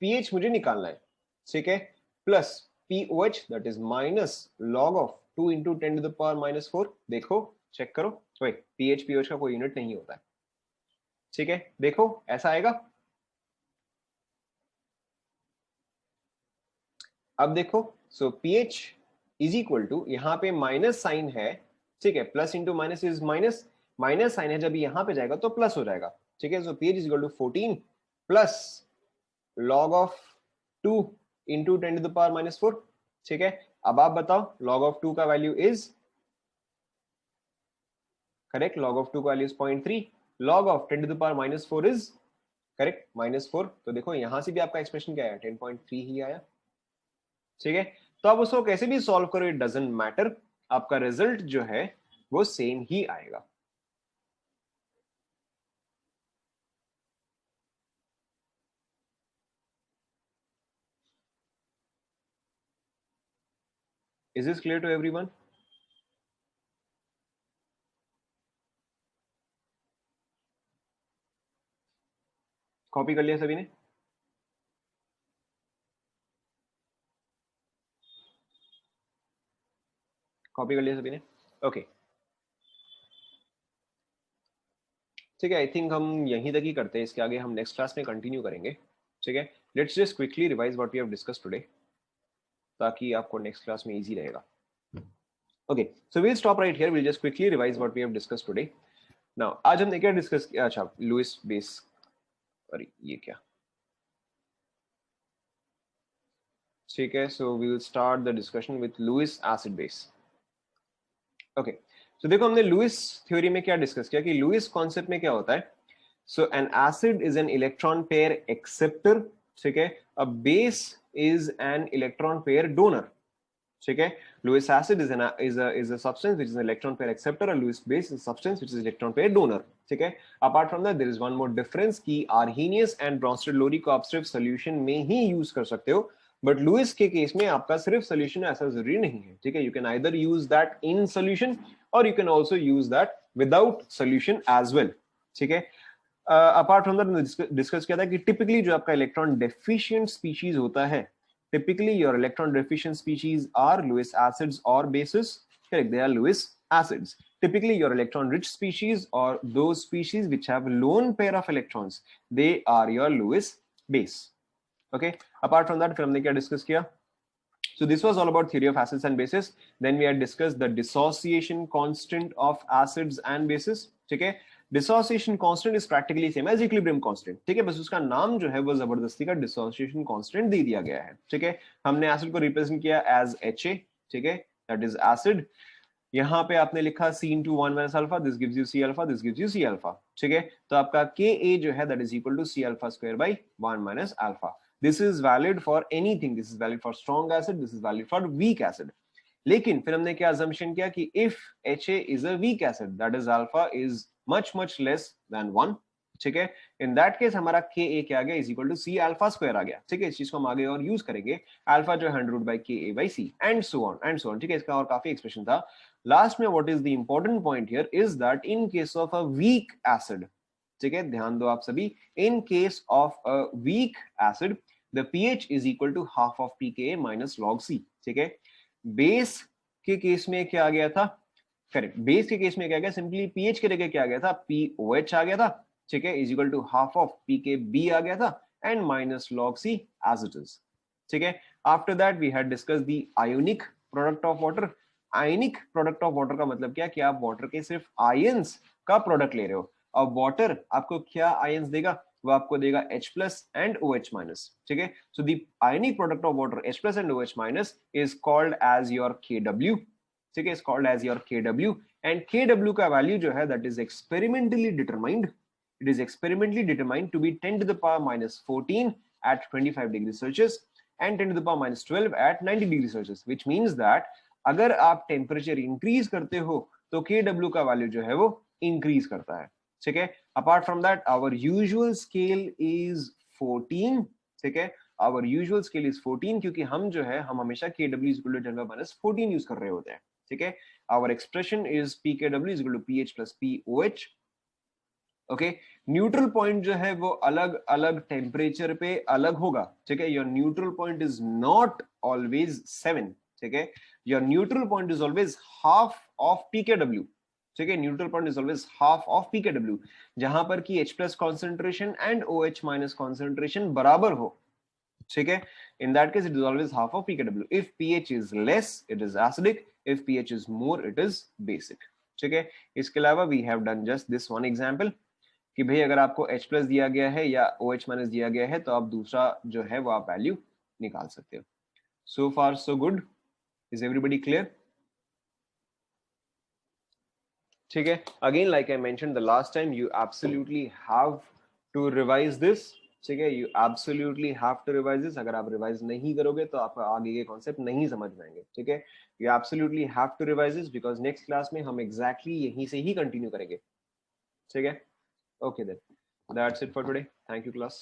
[SPEAKER 1] pH मुझे निकालना है, ठीक है, plus poh that is minus log of 2 into 10 to the power minus 4, देखो चेक करो, वेट pH poh का कोई यूनिट नहीं होता है, ठीक है, देखो ऐसा आएगा। अब देखो so pH is equal to, यहाँ पे माइनस साइन है, ठीक है, plus into minus is minus, minus sign है जब यहाँ पे जाएगा तो प्लस हो जाएगा, ठीक है। So pH is equal to 14 plus log of 2 into 10 to the power minus 4, ठीक है। अब आप बताओ लॉग ऑफ 2 का value is correct, log of 2 का value is 0.3, log of 10 to the power minus 4 is correct -4, तो देखो यहां से भी आपका एक्सप्रेशन क्या आया, 10.3 ही आया, ठीक है। तो आप उसको कैसे भी सॉल्व करो, इट डजंट मैटर, आपका रिजल्ट जो है वो सेम ही आएगा। Is this clear to everyone? Copy कर लिया सभी ने? कॉपी कर लिया सभी ने? ओके, ठीक है। आई थिंक हम यहीं तक ही करते हैं, इसके आगे हम नेक्स्ट क्लास में कंटिन्यू करेंगे, ठीक है। Let's just quickly revise what we have discussed today, ताकि आपको नेक्स्ट क्लास में इजी रहेगा। Okay, so we'll stop right here, we'll just quickly revise what we have discussed today. Now आज हमने क्या डिस्कस किया, अच्छा लुईस बेस, अरे ये क्या, ठीक है। So we will start the discussion with Lewis acid base. Okay, तो देखो हमने लुईस थ्योरी में क्या डिस्कस किया कि लुईस कॉन्सेप्ट में क्या होता है, so an acid is an electron pair acceptor, ठीक है, a base is an electron pair donor, ठीक है। Lewis acid is a substance which is an electron pair acceptor, and Lewis base is a substance which is electron pair donor, ठीक है। Apart from that there is one more difference कि Arrhenius and Bronsted-Lowry को आप सिर्फ solution में ही use कर सकते हो, but Lewis के केस में आपका सिर्फ solution ऐसा जरूरी नहीं है, ठीक है। You can either use that in solution or you can also use that without solution as well, ठीक है। अपार्ट फ्रॉम दैट डिस्कस किया था कि टिपिकली जो आपका इलेक्ट्रॉन डेफिशिएंट स्पीशीज होता है, typically your electron deficient species are Lewis acids or bases, correct, they are Lewis acids. Typically your electron rich species or those species which have lone pair of electrons, they are your Lewis base, okay। apart from that फिर हमने क्या discuss किया, so this was all about theory of acids and bases, then we had discussed the dissociation constant of acids and bases, ठीक है। Dissociation constant is practically same as equilibrium constant, ठीक है, बस उसका नाम जो है वो जबरदस्ती का डिसोसिएशन कांस्टेंट दे दिया गया है, ठीक है। हमने एसिड को रिप्रेजेंट किया एज HA, ठीक है, दैट इज एसिड, यहाँ पे आपने लिखा C into 1 minus alpha, this gives you C alpha, this gives you C alpha, ठीक है। तो आपका Ka जो है that is equal to C alpha square by 1 minus alpha. This is valid for anything. This is valid for strong acid, this is valid for weak acid. लेकिन फिर हमने क्या assumption किया कि if HA is a weak acid, that is alpha is much less than 1, ठीक है। In that case हमारा Ka क्या आ गया is equal to C alpha square आ गया, ठीक है। इस चीज को हम आगे और यूज करेंगे, अल्फा जो है 100 by Ka by C and so on, ठीक है। इसका और काफी एक्सप्रेशन था। लास्ट में what is the important point here is that in case of a weak acid, ठीक है, ध्यान दो आप सभी, in case of a weak acid the pH is equal to half of pKa minus log C, ठीक है। Base के case में क्या आ गया था, करेक्ट, बेस के केस में क्या गया, सिंपली pH के जगह क्या आ गया था, POH आ गया था, ठीक है, is equal to half of pKb आ गया था and minus log C as it is, ठीक है। After that we had discuss the ionic product of water. Ionic product of water का मतलब क्या कि आप वाटर के सिर्फ आयंस का प्रोडक्ट ले रहे हो। अब वाटर आपको क्या आयंस देगा, वो आपको देगा H plus and OH minus, ठीक है। So the ionic product of water H plus and OH minus is called as your KW, ठीक है, is called as your KW and KW का वैल्यू जो है that is experimentally determined, it is experimentally determined to be 10 to the power minus 14 at 25 degrees Celsius and 10 to the power minus 12 at 90 degrees Celsius, which means that अगर आप temperature increase करते हो तो KW का value जो है वो increase करता है, ठीक है। Apart from that our usual scale is 14, ठीक है, आवर यूजुअल स्केल इज 14 क्योंकि हम जो है हम हमेशा KW is equal to 10 to the minus 14 use कर रहे होते हैं, ठीक है। Our expression is PKW is equal to PH plus POH, okay. Neutral point जो है वो अलग अलग टेम्परेचर पे अलग होगा, ठीक है। Your neutral point is not always 7, ठीक है। Your neutral point is always half of PKW, ठीक है। Neutral point is always half of PKW, जहां पर कि H plus concentration and OH minus concentration बराबर हो, ठीक है। In that case, it is always half of PKW. If pH is less, it is acidic. If pH is more, it is basic. ठीक है। इसके अलावा we have done just this one example कि भाई अगर आपको H प्लस दिया गया है या OH माइनस दिया गया है तो आप दूसरा जो है वो आप वैल्यू निकाल सकते हो। So far so good. Is everybody clear? ठीक है। Again, like I mentioned the last time, you absolutely have to revise this. ठीक है, you absolutely have to revise this. अगर आप रिवाइज नहीं करोगे तो आप आगे के कॉन्सेप्ट नहीं समझ पाएंगे, ठीक है। You absolutely have to revise this because next class में हम exactly यहीं से ही कंटिन्यू करेंगे, ठीक है। Okay then, that's it for today. Thank you class.